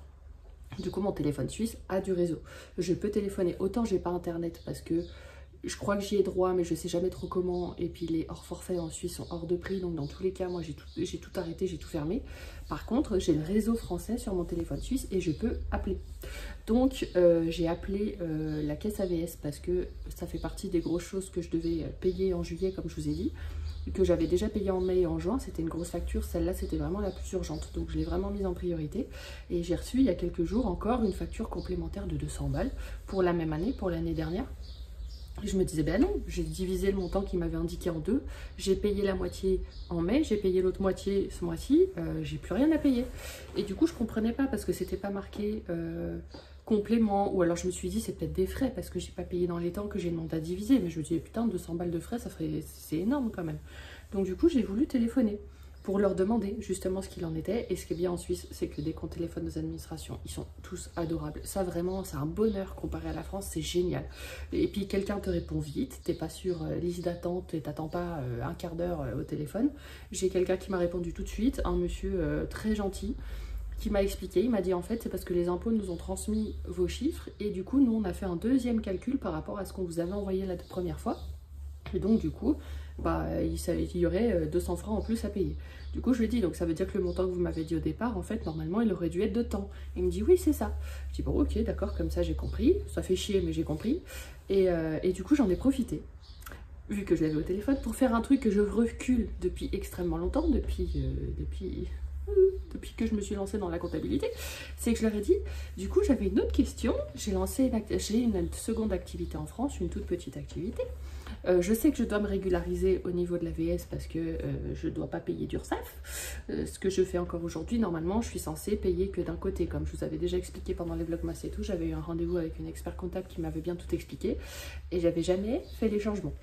Du coup, mon téléphone suisse a du réseau. Je peux téléphoner. Autant j'ai pas internet parce que je crois que j'y ai droit, mais je sais jamais trop comment. Et puis les hors forfait en Suisse sont hors de prix. Donc dans tous les cas, moi j'ai tout arrêté, j'ai tout fermé. Par contre, j'ai le réseau français sur mon téléphone suisse et je peux appeler. Donc j'ai appelé la caisse AVS parce que ça fait partie des grosses choses que je devais payer en juillet, comme je vous ai dit, que j'avais déjà payé en mai et en juin. C'était une grosse facture, celle-là c'était vraiment la plus urgente, donc je l'ai vraiment mise en priorité. Et j'ai reçu il y a quelques jours encore une facture complémentaire de 200 balles pour la même année, pour l'année dernière. Et je me disais, ben non, j'ai divisé le montant qui m'avait indiqué en deux, j'ai payé la moitié en mai, j'ai payé l'autre moitié ce mois-ci, j'ai plus rien à payer. Et du coup je comprenais pas parce que c'était pas marqué complément, ou alors je me suis dit c'est peut-être des frais parce que j'ai pas payé dans les temps, que j'ai demandé à diviser, mais je me disais putain 200 balles de frais, ça ferait, c'est énorme quand même. Donc du coup j'ai voulu téléphoner pour leur demander justement ce qu'il en était. Et ce qui est bien en Suisse, c'est que dès qu'on téléphone aux administrations, ils sont tous adorables. Ça vraiment, c'est un bonheur comparé à la France, c'est génial. Et puis quelqu'un te répond vite, t'es pas sur liste d'attente et t'attends pas un quart d'heure au téléphone. J'ai quelqu'un qui m'a répondu tout de suite, un monsieur très gentil, qui m'a expliqué, il m'a dit en fait c'est parce que les impôts nous ont transmis vos chiffres et du coup nous on a fait un deuxième calcul par rapport à ce qu'on vous avait envoyé la première fois. Et donc du coup, bah, il y aurait 200 francs en plus à payer. Du coup je lui ai dit, donc ça veut dire que le montant que vous m'avez dit au départ, en fait normalement il aurait dû être de temps. Il me dit oui c'est ça. Je dis bon ok d'accord, comme ça j'ai compris, ça fait chier mais j'ai compris. Et du coup j'en ai profité, vu que je l'avais au téléphone, pour faire un truc que je recule depuis extrêmement longtemps, depuis que je me suis lancée dans la comptabilité, c'est que je leur ai dit, du coup j'avais une autre question, j'ai une seconde activité en France, une toute petite activité. Je sais que je dois me régulariser au niveau de la VS parce que je ne dois pas payer d'URSSAF. Ce que je fais encore aujourd'hui, normalement, je suis censée payer que d'un côté. Comme je vous avais déjà expliqué pendant les vlogmas et tout, j'avais eu un rendez-vous avec une expert comptable qui m'avait bien tout expliqué et j'avais jamais fait les changements.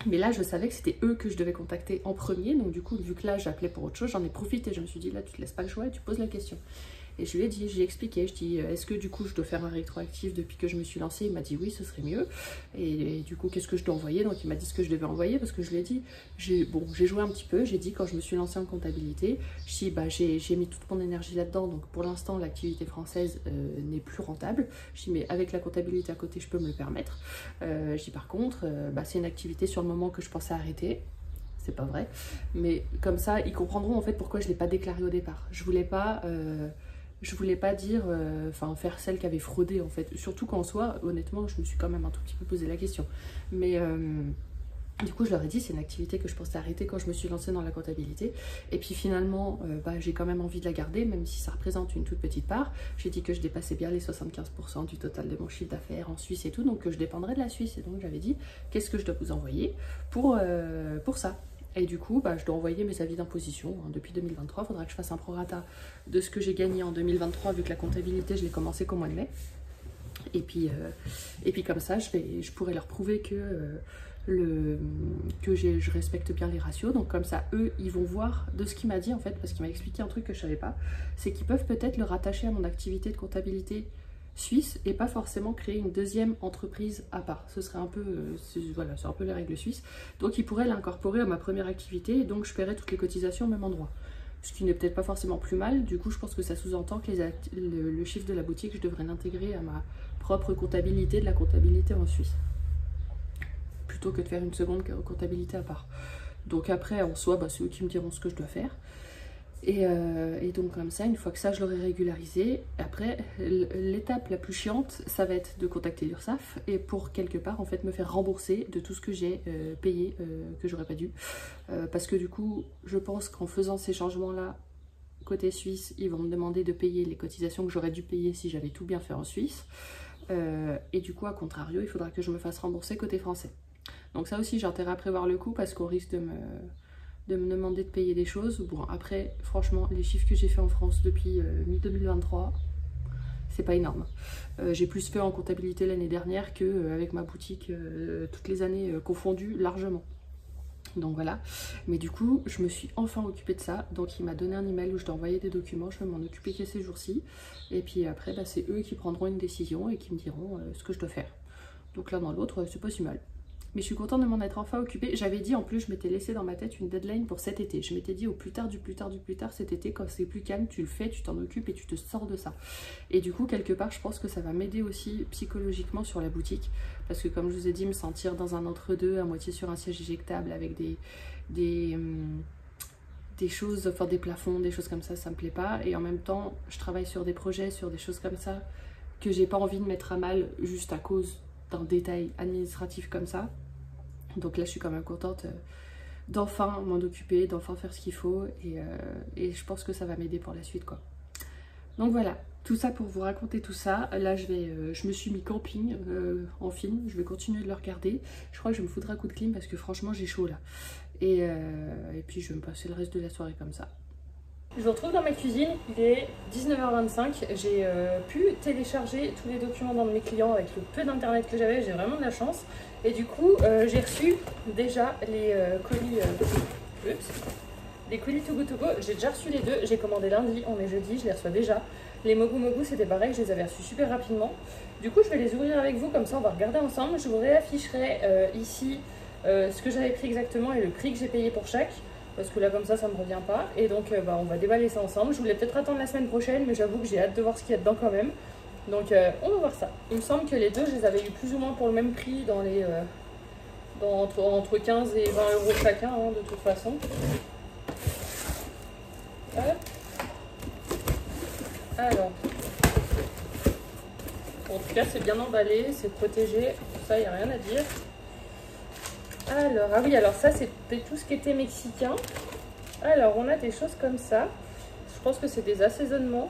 Mais là, je savais que c'était eux que je devais contacter en premier. Donc du coup, vu que là, j'appelais pour autre chose, j'en ai profité. Je me suis dit, là, tu te laisses pas le choix et tu poses la question. Et je lui ai dit, j'ai expliqué, je dis, est-ce que du coup je dois faire un rétroactif depuis que je me suis lancée? Il m'a dit oui, ce serait mieux. Et du coup, qu'est-ce que je dois envoyer? Donc il m'a dit ce que je devais envoyer parce que je lui ai dit, j'ai joué un petit peu, j'ai dit quand je me suis lancée en comptabilité, je dis, bah, j'ai mis toute mon énergie là-dedans, donc pour l'instant l'activité française n'est plus rentable. Je dis, mais avec la comptabilité à côté, je peux me le permettre. Je dis par contre, bah, c'est une activité sur le moment que je pensais arrêter. C'est pas vrai, mais comme ça, ils comprendront en fait pourquoi je ne l'ai pas déclaré au départ. Je voulais pas dire, faire celle qui avait fraudé en fait. Surtout qu'en soi, honnêtement, je me suis quand même un tout petit peu posé la question. Mais du coup, je leur ai dit, c'est une activité que je pensais arrêter quand je me suis lancée dans la comptabilité. Et puis finalement, j'ai quand même envie de la garder, même si ça représente une toute petite part. J'ai dit que je dépassais bien les 75% du total de mon chiffre d'affaires en Suisse et tout, donc que je dépendrais de la Suisse. Et donc j'avais dit, qu'est-ce que je dois vous envoyer pour ça? Et du coup, je dois envoyer mes avis d'imposition depuis 2023. Il faudra que je fasse un prorata de ce que j'ai gagné en 2023, vu que la comptabilité, je l'ai commencé qu'au mois de mai. Et puis comme ça, je pourrais leur prouver que je respecte bien les ratios. Donc comme ça, eux, ils vont voir de ce qu'il m'a dit, en fait, parce qu'il m'a expliqué un truc que je ne savais pas. C'est qu'ils peuvent peut-être le rattacher à mon activité de comptabilité suisse et pas forcément créer une deuxième entreprise à part. Ce serait un peu, voilà, c'est un peu les règles suisses. Donc ils pourraient l'incorporer à ma première activité et donc je paierais toutes les cotisations au même endroit. Ce qui n'est peut-être pas forcément plus mal. Du coup, je pense que ça sous-entend que le chiffre de la boutique, je devrais l'intégrer à ma propre comptabilité, de la comptabilité en Suisse, plutôt que de faire une seconde comptabilité à part. Donc après, en soi, c'est eux qui me diront ce que je dois faire. Et donc comme ça, une fois que ça je l'aurai régularisé, après l'étape la plus chiante, ça va être de contacter l'URSSAF et pour quelque part en fait me faire rembourser de tout ce que j'ai payé, que j'aurais pas dû. Parce que du coup, je pense qu'en faisant ces changements-là, côté suisse, ils vont me demander de payer les cotisations que j'aurais dû payer si j'avais tout bien fait en Suisse. Et du coup, à contrario, il faudra que je me fasse rembourser côté français. Donc ça aussi, j'ai intérêt à prévoir le coup parce qu'on risque de me demander de payer des choses. Bon, après, franchement, les chiffres que j'ai fait en France depuis mi-2023, c'est pas énorme. J'ai plus fait en comptabilité l'année dernière qu'avec ma boutique, toutes les années confondues, largement. Donc voilà, mais du coup, je me suis enfin occupée de ça. Donc il m'a donné un email où je dois envoyer des documents, je vais m'en occuper que ces jours-ci. Et puis après, bah, c'est eux qui prendront une décision et qui me diront ce que je dois faire. Donc l'un dans l'autre, c'est pas si mal. Mais je suis contente de m'en être enfin occupée. J'avais dit en plus, je m'étais laissé dans ma tête une deadline pour cet été. Je m'étais dit au plus tard du plus tard du plus tard cet été, quand c'est plus calme, tu le fais, tu t'en occupes et tu te sors de ça. Et du coup, quelque part, je pense que ça va m'aider aussi psychologiquement sur la boutique. Parce que comme je vous ai dit, me sentir dans un entre-deux, à moitié sur un siège éjectable avec des choses, enfin des plafonds, des choses comme ça me plaît pas. Et en même temps, je travaille sur des projets, sur des choses comme ça, que j'ai pas envie de mettre à mal juste à cause d'un détail administratif comme ça. Donc là, je suis quand même contente d'enfin m'en occuper, d'enfin faire ce qu'il faut. Et je pense que ça va m'aider pour la suite, quoi. Donc voilà, tout ça pour vous raconter tout ça. Là, je me suis mis camping en film. Je vais continuer de le regarder. Je crois que je me foudrai un coup de clim parce que franchement, j'ai chaud là. Et puis, je vais me passer le reste de la soirée comme ça. Je vous retrouve dans ma cuisine, il est 19h25, j'ai pu télécharger tous les documents d'un de mes clients avec le peu d'internet que j'avais, j'ai vraiment de la chance. Et du coup, j'ai reçu déjà les colis, les colis Togo Togo, j'ai déjà reçu les deux, j'ai commandé lundi, on est jeudi, je les reçois déjà. Les Mogu Mogu c'était pareil, je les avais reçus super rapidement. Du coup, je vais les ouvrir avec vous, comme ça on va regarder ensemble. Je vous réafficherai ici ce que j'avais pris exactement et le prix que j'ai payé pour chaque. Parce que là comme ça me revient pas. Et donc on va déballer ça ensemble. Je voulais peut-être attendre la semaine prochaine, mais j'avoue que j'ai hâte de voir ce qu'il y a dedans quand même. Donc on va voir ça. Il me semble que les deux, je les avais eu plus ou moins pour le même prix dans les entre 15 et 20 euros chacun, hein, de toute façon. Hop. Alors, en tout cas c'est bien emballé, c'est protégé, ça il n'y a rien à dire. Alors, ah oui, alors ça c'était tout ce qui était mexicain. Alors on a des choses comme ça. Je pense que c'est des assaisonnements.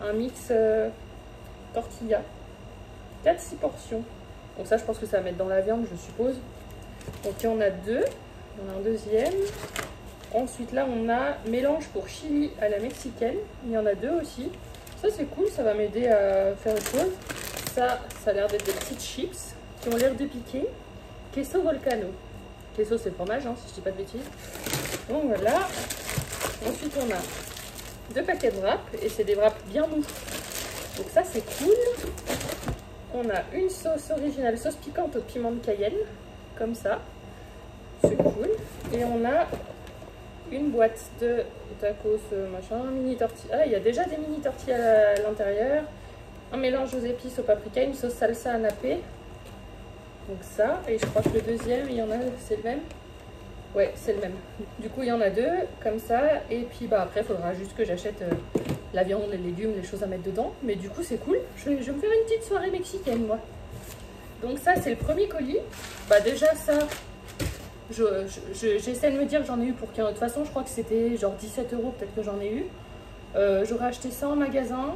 Un mix tortilla. 4-6 portions. Donc ça je pense que ça va mettre dans la viande, je suppose. Donc il y en a deux. Il y en a un deuxième. Ensuite là on a mélange pour chili à la mexicaine. Il y en a deux aussi. Ça c'est cool, ça va m'aider à faire autre chose. Ça a l'air d'être des petites chips qui ont l'air de piquer. Queso volcano. Queso c'est le fromage, hein, si je dis pas de bêtises. Donc voilà. Ensuite on a deux paquets de wraps et c'est des wraps bien mous. Donc ça c'est cool. On a une sauce originale, sauce piquante au piment de Cayenne, comme ça. C'est cool. Et on a une boîte de tacos, machin, mini tortilla. Ah, il y a déjà des mini tortillas à l'intérieur. Un mélange aux épices au paprika, une sauce salsa à nappé. Donc ça, et je crois que le deuxième, il y en a, c'est le même. Ouais, c'est le même. Du coup, il y en a deux, comme ça. Et puis bah après, il faudra juste que j'achète la viande, les légumes, les choses à mettre dedans. Mais du coup, c'est cool. Je vais me faire une petite soirée mexicaine, moi. Donc ça, c'est le premier colis. Bah déjà, ça, j'essaie de me dire que j'en ai eu pour 15. De toute façon, je crois que c'était genre 17 euros, peut-être que j'en ai eu. J'aurais acheté ça en magasin.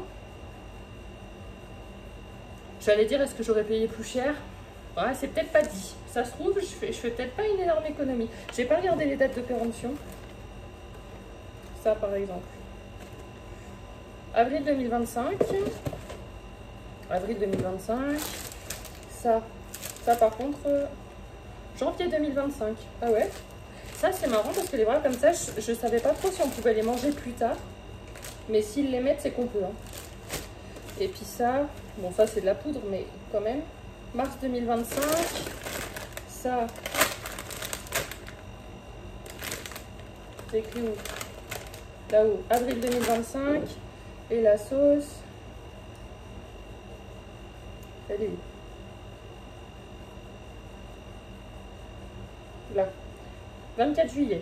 J'allais dire, est-ce que j'aurais payé plus cher? Ouais, c'est peut-être pas dit. Ça se trouve, je fais peut-être pas une énorme économie. J'ai pas regardé les dates de péremption. Ça, par exemple. Avril 2025. Avril 2025. Ça par contre, janvier 2025. Ah ouais. Ça, c'est marrant parce que les bras comme ça, je savais pas trop si on pouvait les manger plus tard. Mais s'ils les mettent, c'est qu'on peut. Hein. Et puis ça, bon, ça c'est de la poudre, mais quand même. Mars 2025, ça, c'est écrit où? Là-haut, avril 2025, et la sauce, elle est où? Là, 24 juillet.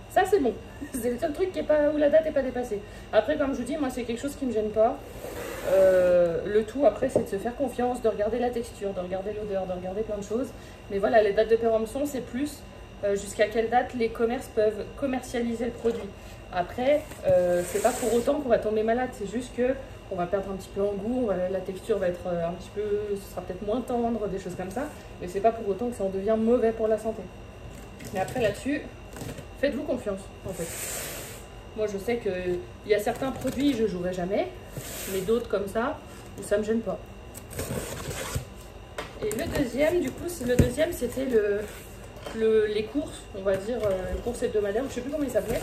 Ça c'est bon. C'est le seul truc qui est pas, où la date n'est pas dépassée. Après, comme je vous dis, moi c'est quelque chose qui ne me gêne pas. Le tout après c'est de se faire confiance, de regarder la texture, de regarder l'odeur, de regarder plein de choses. Mais voilà, les dates de péremption c'est plus jusqu'à quelle date les commerces peuvent commercialiser le produit. Après, c'est pas pour autant qu'on va tomber malade, c'est juste que on va perdre un petit peu en goût, la texture va être un petit peu, ce sera peut-être moins tendre, des choses comme ça. Mais c'est pas pour autant que ça en devient mauvais pour la santé. Mais après là-dessus, faites-vous confiance en fait. Moi je sais qu'il y a certains produits je jouerai jamais, mais d'autres comme ça me gêne pas. Et le deuxième, du coup, le deuxième c'était les courses, on va dire, les courses hebdomadaires, je sais plus comment il s'appelait.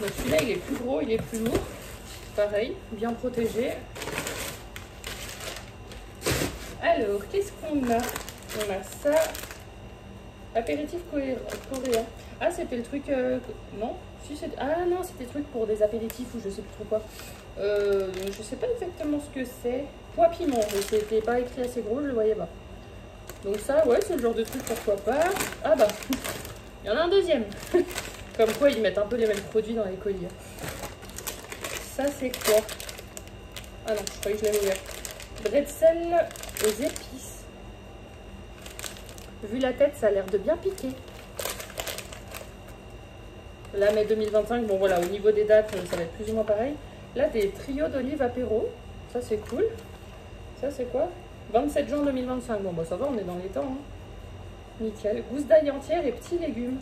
Donc celui-là il est plus gros, il est plus lourd, pareil, bien protégé. Alors, qu'est-ce qu'on a? On a ça, apéritif coréen. Ah, c'était le truc, non? Si, ah non, c'était le truc pour des apéritifs ou je sais plus trop quoi. Je sais pas exactement ce que c'est. Pois piment, mais c'était pas écrit assez gros, je le voyais pas. Donc ça, ouais, c'est le genre de truc, pourquoi pas. Ah bah, il y en a un deuxième. Comme quoi, ils mettent un peu les mêmes produits dans les colis. Ça, c'est quoi? Ah non, je croyais que je l'avais ouvert. Bretzel aux épices. Vu la tête, ça a l'air de bien piquer. Là, mai 2025, bon voilà, au niveau des dates, ça va être plus ou moins pareil. Là, des trios d'olives apéro. Ça, c'est cool. Ça, c'est quoi? 27 juin 2025. Bon, bah ça va, on est dans les temps. Hein. Nickel. Gousse d'ail entière et petits légumes.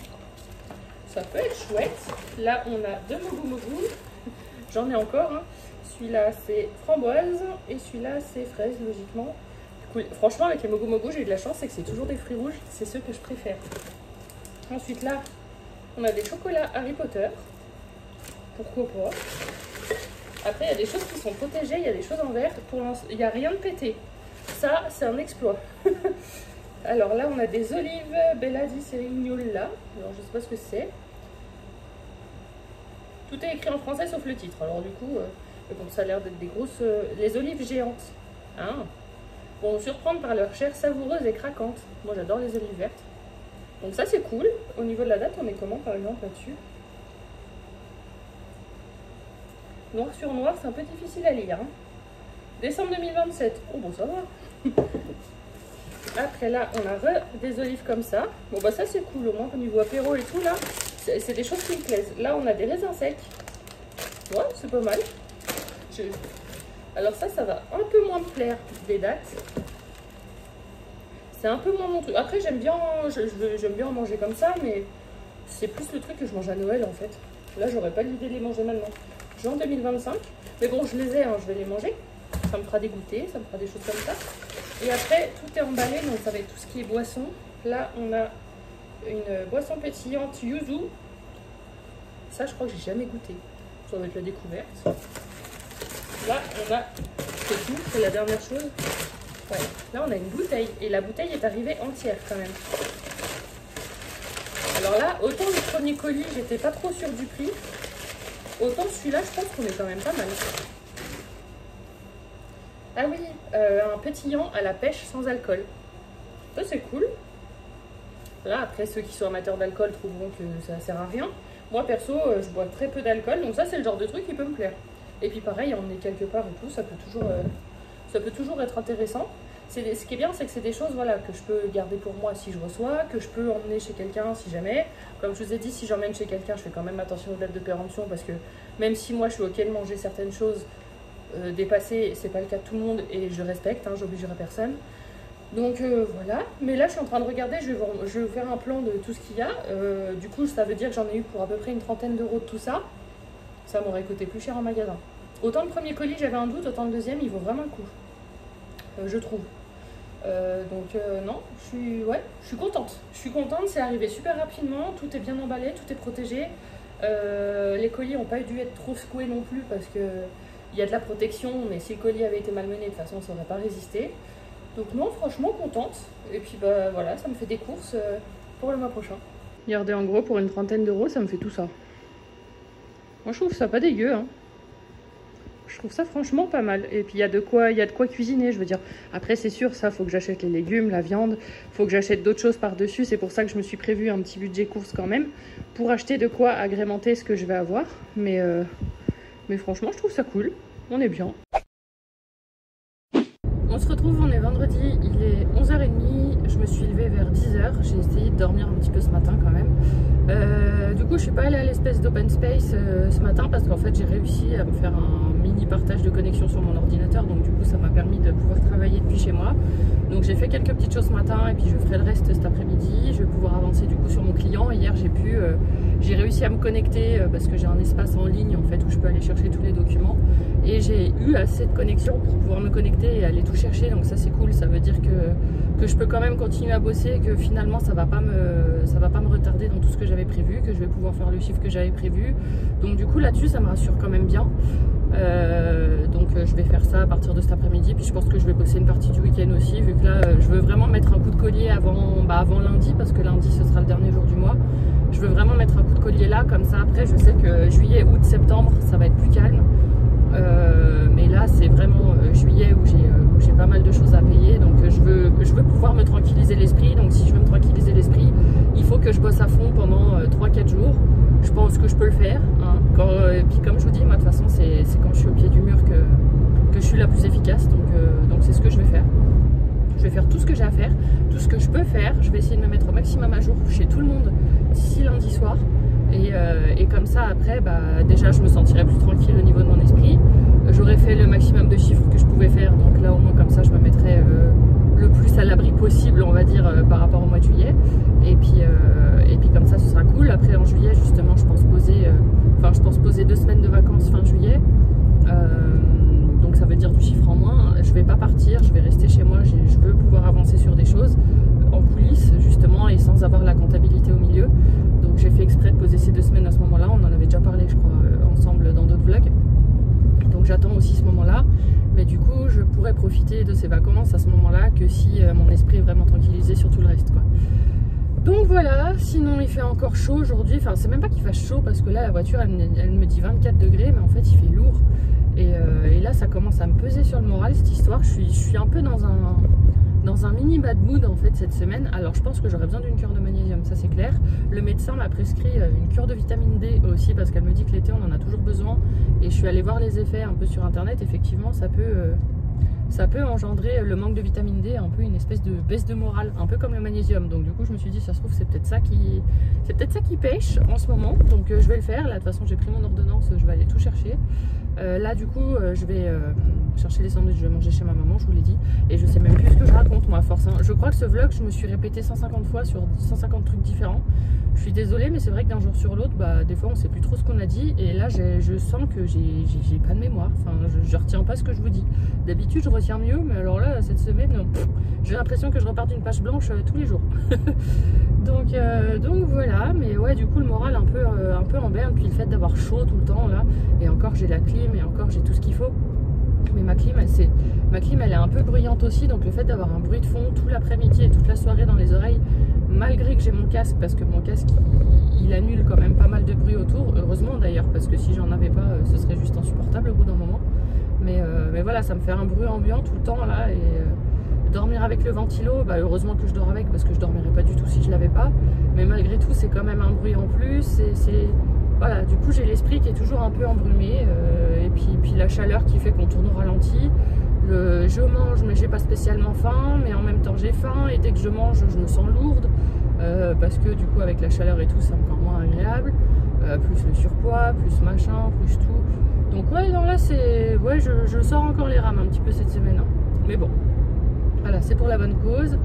Ça peut être chouette. Là, on a deux mogu mogu. J'en ai encore. Hein. Celui-là, c'est framboise. Et celui-là, c'est fraise, logiquement. Cool. Franchement, avec les mogu mogu, j'ai eu de la chance, c'est que c'est toujours des fruits rouges. C'est ceux que je préfère. Ensuite, là, on a des chocolats Harry Potter. Pourquoi pas. Après, il y a des choses qui sont protégées. Il y a des choses en verre. Il n'y a rien de pété. Ça, c'est un exploit. Alors là, on a des olives Bella di Serignola. Alors, je sais pas ce que c'est. Tout est écrit en français sauf le titre. Alors du coup, bon, ça a l'air d'être des grosses... les olives géantes. Hein, vont surprendre par leur chair savoureuse et craquante. Moi, j'adore les olives vertes. Donc ça, c'est cool. Au niveau de la date, on est comment, par exemple, là-dessus? Noir sur noir, c'est un peu difficile à lire. Hein. Décembre 2027. Oh, bon, ça va. Après, là, on a des olives comme ça. Bon, bah ça, c'est cool. Au moins, au niveau apéro et tout, là, c'est des choses qui me plaisent. Là, on a des raisins secs. Ouais, c'est pas mal. Alors ça va un peu moins me plaire des dates. C'est un peu moins mon truc. Après, j'aime bien en manger comme ça, mais c'est plus le truc que je mange à Noël, en fait. Là, j'aurais pas l'idée de les manger maintenant. Juin 2025. Mais bon, je les ai, hein, je vais les manger. Ça me fera des goûters, ça me fera des choses comme ça. Et après, tout est emballé, donc ça va être tout ce qui est boisson. Là, on a une boisson pétillante yuzu. Ça, je crois que j'ai jamais goûté. Ça va être la découverte. Là, on a... C'est tout, c'est la dernière chose. Ouais. Là, on a une bouteille. Et la bouteille est arrivée entière, quand même. Alors là, autant le premier colis, j'étais pas trop sûre du prix. Autant celui-là, je pense qu'on est quand même pas mal. Ah oui, un pétillant à la pêche sans alcool. Ça, c'est cool. Là, après, ceux qui sont amateurs d'alcool trouveront que ça sert à rien. Moi, perso, je bois très peu d'alcool. Donc ça, c'est le genre de truc qui peut me plaire. Et puis pareil, on est quelque part et tout, ça peut toujours être intéressant. Ce qui est bien, c'est que c'est des choses voilà, que je peux garder pour moi si je reçois, que je peux emmener chez quelqu'un si jamais. Comme je vous ai dit, si j'emmène chez quelqu'un, je fais quand même attention aux dates de péremption parce que même si moi, je suis OK de manger certaines choses dépassées, c'est pas le cas de tout le monde et je respecte, hein, j'obligerai personne. Donc voilà, mais là je suis en train de regarder, je vais vous faire un plan de tout ce qu'il y a. Du coup, ça veut dire que j'en ai eu pour à peu près une trentaine d'euros de tout ça. Ça m'aurait coûté plus cher en magasin. Autant le premier colis, j'avais un doute, autant le deuxième, il vaut vraiment le coup. Je trouve. Non, je suis contente. Je suis contente, c'est arrivé super rapidement, tout est bien emballé, tout est protégé. Les colis n'ont pas dû être trop secoués non plus parce que il y a de la protection, mais si le colis avait été malmené, de toute façon, ça n'aurait pas résisté. Donc non, franchement, contente. Et puis bah voilà, ça me fait des courses pour le mois prochain. Regardez, en gros, pour une trentaine d'euros, ça me fait tout ça. Moi, je trouve ça pas dégueu. Hein. Je trouve ça franchement pas mal. Et puis il y a de quoi cuisiner, je veux dire. Après c'est sûr, ça faut que j'achète les légumes, la viande, faut que j'achète d'autres choses par-dessus. C'est pour ça que je me suis prévu un petit budget course quand même pour acheter de quoi agrémenter ce que je vais avoir. Mais franchement, je trouve ça cool. On est bien. On se retrouve, on est vendredi, il est 11h30, je me suis levée vers 10h, j'ai essayé de dormir un petit peu ce matin quand même. Du coup je suis pas allée à l'espèce d'open space ce matin parce qu'en fait j'ai réussi à me faire un mini partage de connexion sur mon ordinateur, donc du coup ça m'a permis de pouvoir travailler depuis chez moi. Donc j'ai fait quelques petites choses ce matin et puis je ferai le reste cet après-midi. Je vais pouvoir avancer du coup sur mon client. Hier j'ai réussi à me connecter parce que j'ai un espace en ligne en fait où je peux aller chercher tous les documents. Et j'ai eu assez de connexion pour pouvoir me connecter et aller tout chercher, donc ça c'est cool, ça veut dire que je peux quand même continuer à bosser et que finalement ça va pas me retarder dans tout ce que j'avais prévu, que je vais pouvoir faire le chiffre que j'avais prévu. Donc du coup là-dessus ça me rassure quand même bien. Donc je vais faire ça à partir de cet après-midi, puis je pense que je vais bosser une partie du week-end aussi, vu que là je veux vraiment mettre un coup de collier avant lundi, parce que lundi ce sera le dernier jour du mois. Je veux vraiment mettre un coup de collier là, comme ça après je sais que juillet, août, septembre ça va être plus calme. Mais là c'est vraiment juillet où j'ai pas mal de choses à payer, donc je veux pouvoir me tranquilliser l'esprit. Donc si je veux me tranquilliser l'esprit, il faut que je bosse à fond pendant 3-4 jours. Je pense que je peux le faire hein. Et puis comme je vous dis, moi de toute façon c'est quand je suis au pied du mur que je suis la plus efficace, donc c'est ce que je vais faire. Je vais faire tout ce que j'ai à faire, tout ce que je peux faire. Je vais essayer de me mettre au maximum à jour chez tout le monde d'ici lundi soir. Et comme ça après déjà je me sentirai plus tranquille au niveau de mon esprit. J'aurais fait le maximum de chiffres que je pouvais faire, donc là au moins comme ça je me mettrai le plus à l'abri possible, on va dire, par rapport au mois de juillet. Et puis comme ça ce sera cool. Après en juillet justement je pense poser 2 semaines de vacances fin juillet. Donc ça veut dire du chiffre en moins. Je vais pas partir, je vais rester chez moi, je veux pouvoir avancer sur des choses en coulisses justement et sans avoir la comptabilité au milieu. Donc j'ai fait exprès de poser ces 2 semaines à ce moment-là. On en avait déjà parlé je crois ensemble dans d'autres vlogs. Donc j'attends aussi ce moment-là. Mais du coup je pourrais profiter de ces vacances à ce moment-là que si mon esprit est vraiment tranquillisé sur tout le reste quoi. Donc voilà, sinon il fait encore chaud aujourd'hui. Enfin c'est même pas qu'il fasse chaud parce que là la voiture elle me dit 24 degrés, mais en fait il fait lourd. Et là ça commence à me peser sur le moral cette histoire. Je suis un peu dans un mini bad mood en fait cette semaine. Alors je pense que j'aurais besoin d'une cure de magnésium, ça c'est clair. Le médecin m'a prescrit une cure de vitamine D aussi parce qu'elle me dit que l'été on en a toujours besoin. Et je suis allée voir les effets un peu sur internet. Effectivement ça peut engendrer le manque de vitamine D, un peu une espèce de baisse de morale, un peu comme le magnésium. Donc du coup je me suis dit ça se trouve c'est peut-être ça qui pêche en ce moment. Donc je vais le faire. Là de toute façon j'ai pris mon ordonnance, je vais aller tout chercher. Là du coup je vais chercher les sandwichs, je vais manger chez ma maman, je vous l'ai dit. Et je sais même plus ce que je raconte moi à force hein. Je crois que ce vlog je me suis répété 150 fois sur 150 trucs différents. Je suis désolée mais c'est vrai que d'un jour sur l'autre des fois on sait plus trop ce qu'on a dit. Et là je sens que j'ai pas de mémoire, enfin je retiens pas ce que je vous dis. D'habitude je retiens mieux, mais alors là cette semaine j'ai l'impression que je repars d'une page blanche tous les jours. donc voilà, mais ouais du coup le moral un peu en berne, puis le fait d'avoir chaud tout le temps là, et encore j'ai la clim et encore j'ai tout ce qu'il faut. Mais ma clim elle est un peu bruyante aussi, donc le fait d'avoir un bruit de fond tout l'après-midi et toute la soirée dans les oreilles, malgré que j'ai mon casque, parce que mon casque il annule quand même pas mal de bruit autour, heureusement d'ailleurs, parce que si j'en avais pas ce serait juste insupportable au bout d'un moment. Mais voilà, ça me fait un bruit ambiant tout le temps là. Et dormir avec le ventilo, heureusement que je dors avec, parce que je dormirais pas du tout si je l'avais pas. Mais malgré tout c'est quand même un bruit en plus. Voilà, du coup j'ai l'esprit qui est toujours un peu embrumé. Et puis la chaleur qui fait qu'on tourne au ralenti. Je mange mais j'ai pas spécialement faim, mais en même temps j'ai faim. Et dès que je mange je me sens lourde. Parce que du coup avec la chaleur et tout c'est encore moins agréable. Plus le surpoids, plus machin, plus tout. Donc ouais, non là c'est... Ouais, je sors encore les rames un petit peu cette semaine. Hein. Mais bon, voilà, c'est pour la bonne cause.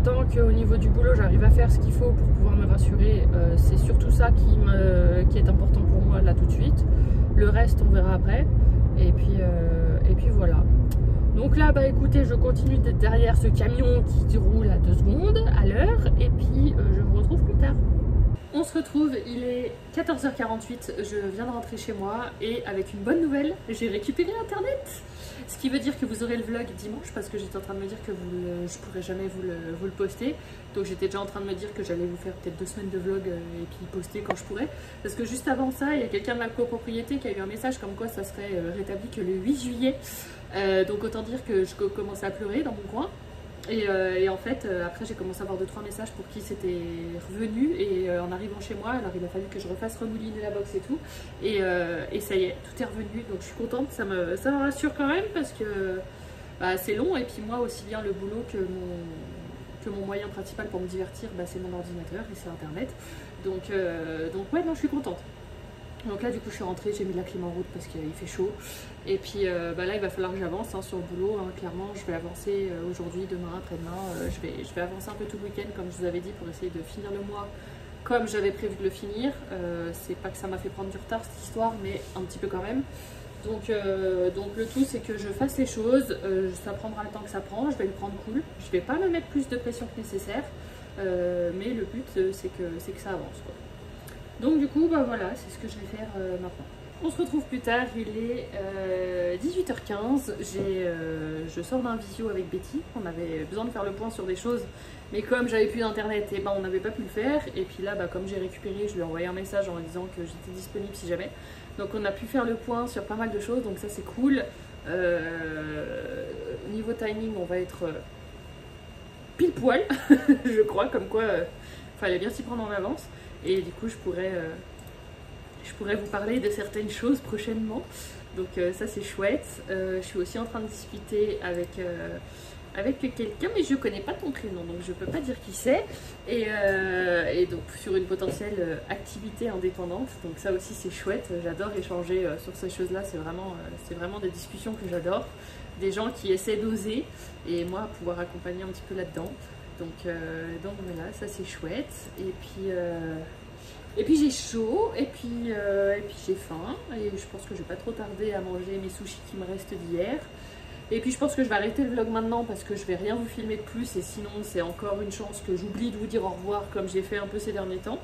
Tant qu'au niveau du boulot j'arrive à faire ce qu'il faut pour pouvoir me rassurer, c'est surtout ça qui est important pour moi là tout de suite. Le reste on verra après. Et puis voilà. Donc là écoutez, je continue d'être derrière ce camion qui roule à 2 secondes à l'heure. Et puis je vous retrouve plus tard. On se retrouve, il est 14h48, je viens de rentrer chez moi et avec une bonne nouvelle, j'ai récupéré internet. Ce qui veut dire que vous aurez le vlog dimanche parce que j'étais en train de me dire que je pourrais jamais vous le poster. Donc j'étais déjà en train de me dire que j'allais vous faire peut-être 2 semaines de vlog et puis poster quand je pourrais. Parce que juste avant ça, il y a quelqu'un de la copropriété qui a eu un message comme quoi ça serait rétabli que le 8 juillet. Donc autant dire que je commençais à pleurer dans mon coin. Et en fait, après j'ai commencé à avoir 2-3 messages pour qui c'était revenu et en arrivant chez moi, alors il a fallu que je refasse remouliner la box et tout et ça y est, tout est revenu, donc je suis contente, ça me rassure quand même parce que bah, c'est long et puis moi aussi bien le boulot que mon moyen principal pour me divertir, bah, c'est mon ordinateur et c'est internet, donc ouais, non, je suis contente. Donc là du coup je suis rentrée, j'ai mis la clim en route parce qu'il fait chaud. Et puis bah là il va falloir que j'avance sur le boulot, hein. Clairement je vais avancer aujourd'hui, demain, après-demain. Je vais avancer un peu tout le week-end comme je vous avais dit pour essayer de finir le mois comme j'avais prévu de le finir. C'est pas que ça m'a fait prendre du retard cette histoire, mais un petit peu quand même. Donc le tout c'est que je fasse les choses, ça prendra le temps que ça prend, je vais le prendre cool. Je vais pas me mettre plus de pression que nécessaire, mais le but c'est que ça avance, quoi. Donc du coup, bah voilà, c'est ce que je vais faire maintenant. On se retrouve plus tard, il est 18h15, je sors d'un visio avec Betty, on avait besoin de faire le point sur des choses, mais comme j'avais plus d'internet, et ben on n'avait pas pu le faire, et puis là, bah, comme j'ai récupéré, je lui ai envoyé un message en lui disant que j'étais disponible si jamais, donc on a pu faire le point sur pas mal de choses, donc ça c'est cool. Niveau timing, on va être pile poil, je crois, comme quoi fallait bien s'y prendre en avance. Et du coup, je pourrais vous parler de certaines choses prochainement. Donc ça, c'est chouette. Je suis aussi en train de discuter avec quelqu'un, mais je ne connais pas ton prénom, donc je ne peux pas dire qui c'est. Et donc sur une potentielle activité indépendante. Donc ça aussi, c'est chouette. J'adore échanger sur ces choses-là. C'est vraiment des discussions que j'adore. Des gens qui essaient d'oser et moi, pouvoir accompagner un petit peu là-dedans. Donc voilà, ça c'est chouette. Et puis j'ai chaud, et puis j'ai faim, et je pense que je vais pas trop tarder à manger mes sushis qui me restent d'hier. Et puis je pense que je vais arrêter le vlog maintenant parce que je vais rien vous filmer de plus, et sinon c'est encore une chance que j'oublie de vous dire au revoir comme j'ai fait un peu ces derniers temps.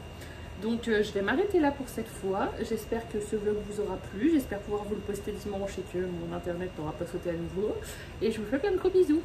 Donc je vais m'arrêter là pour cette fois. J'espère que ce vlog vous aura plu, j'espère pouvoir vous le poster dimanche et que mon internet n'aura pas sauté à nouveau. Et je vous fais plein de gros bisous.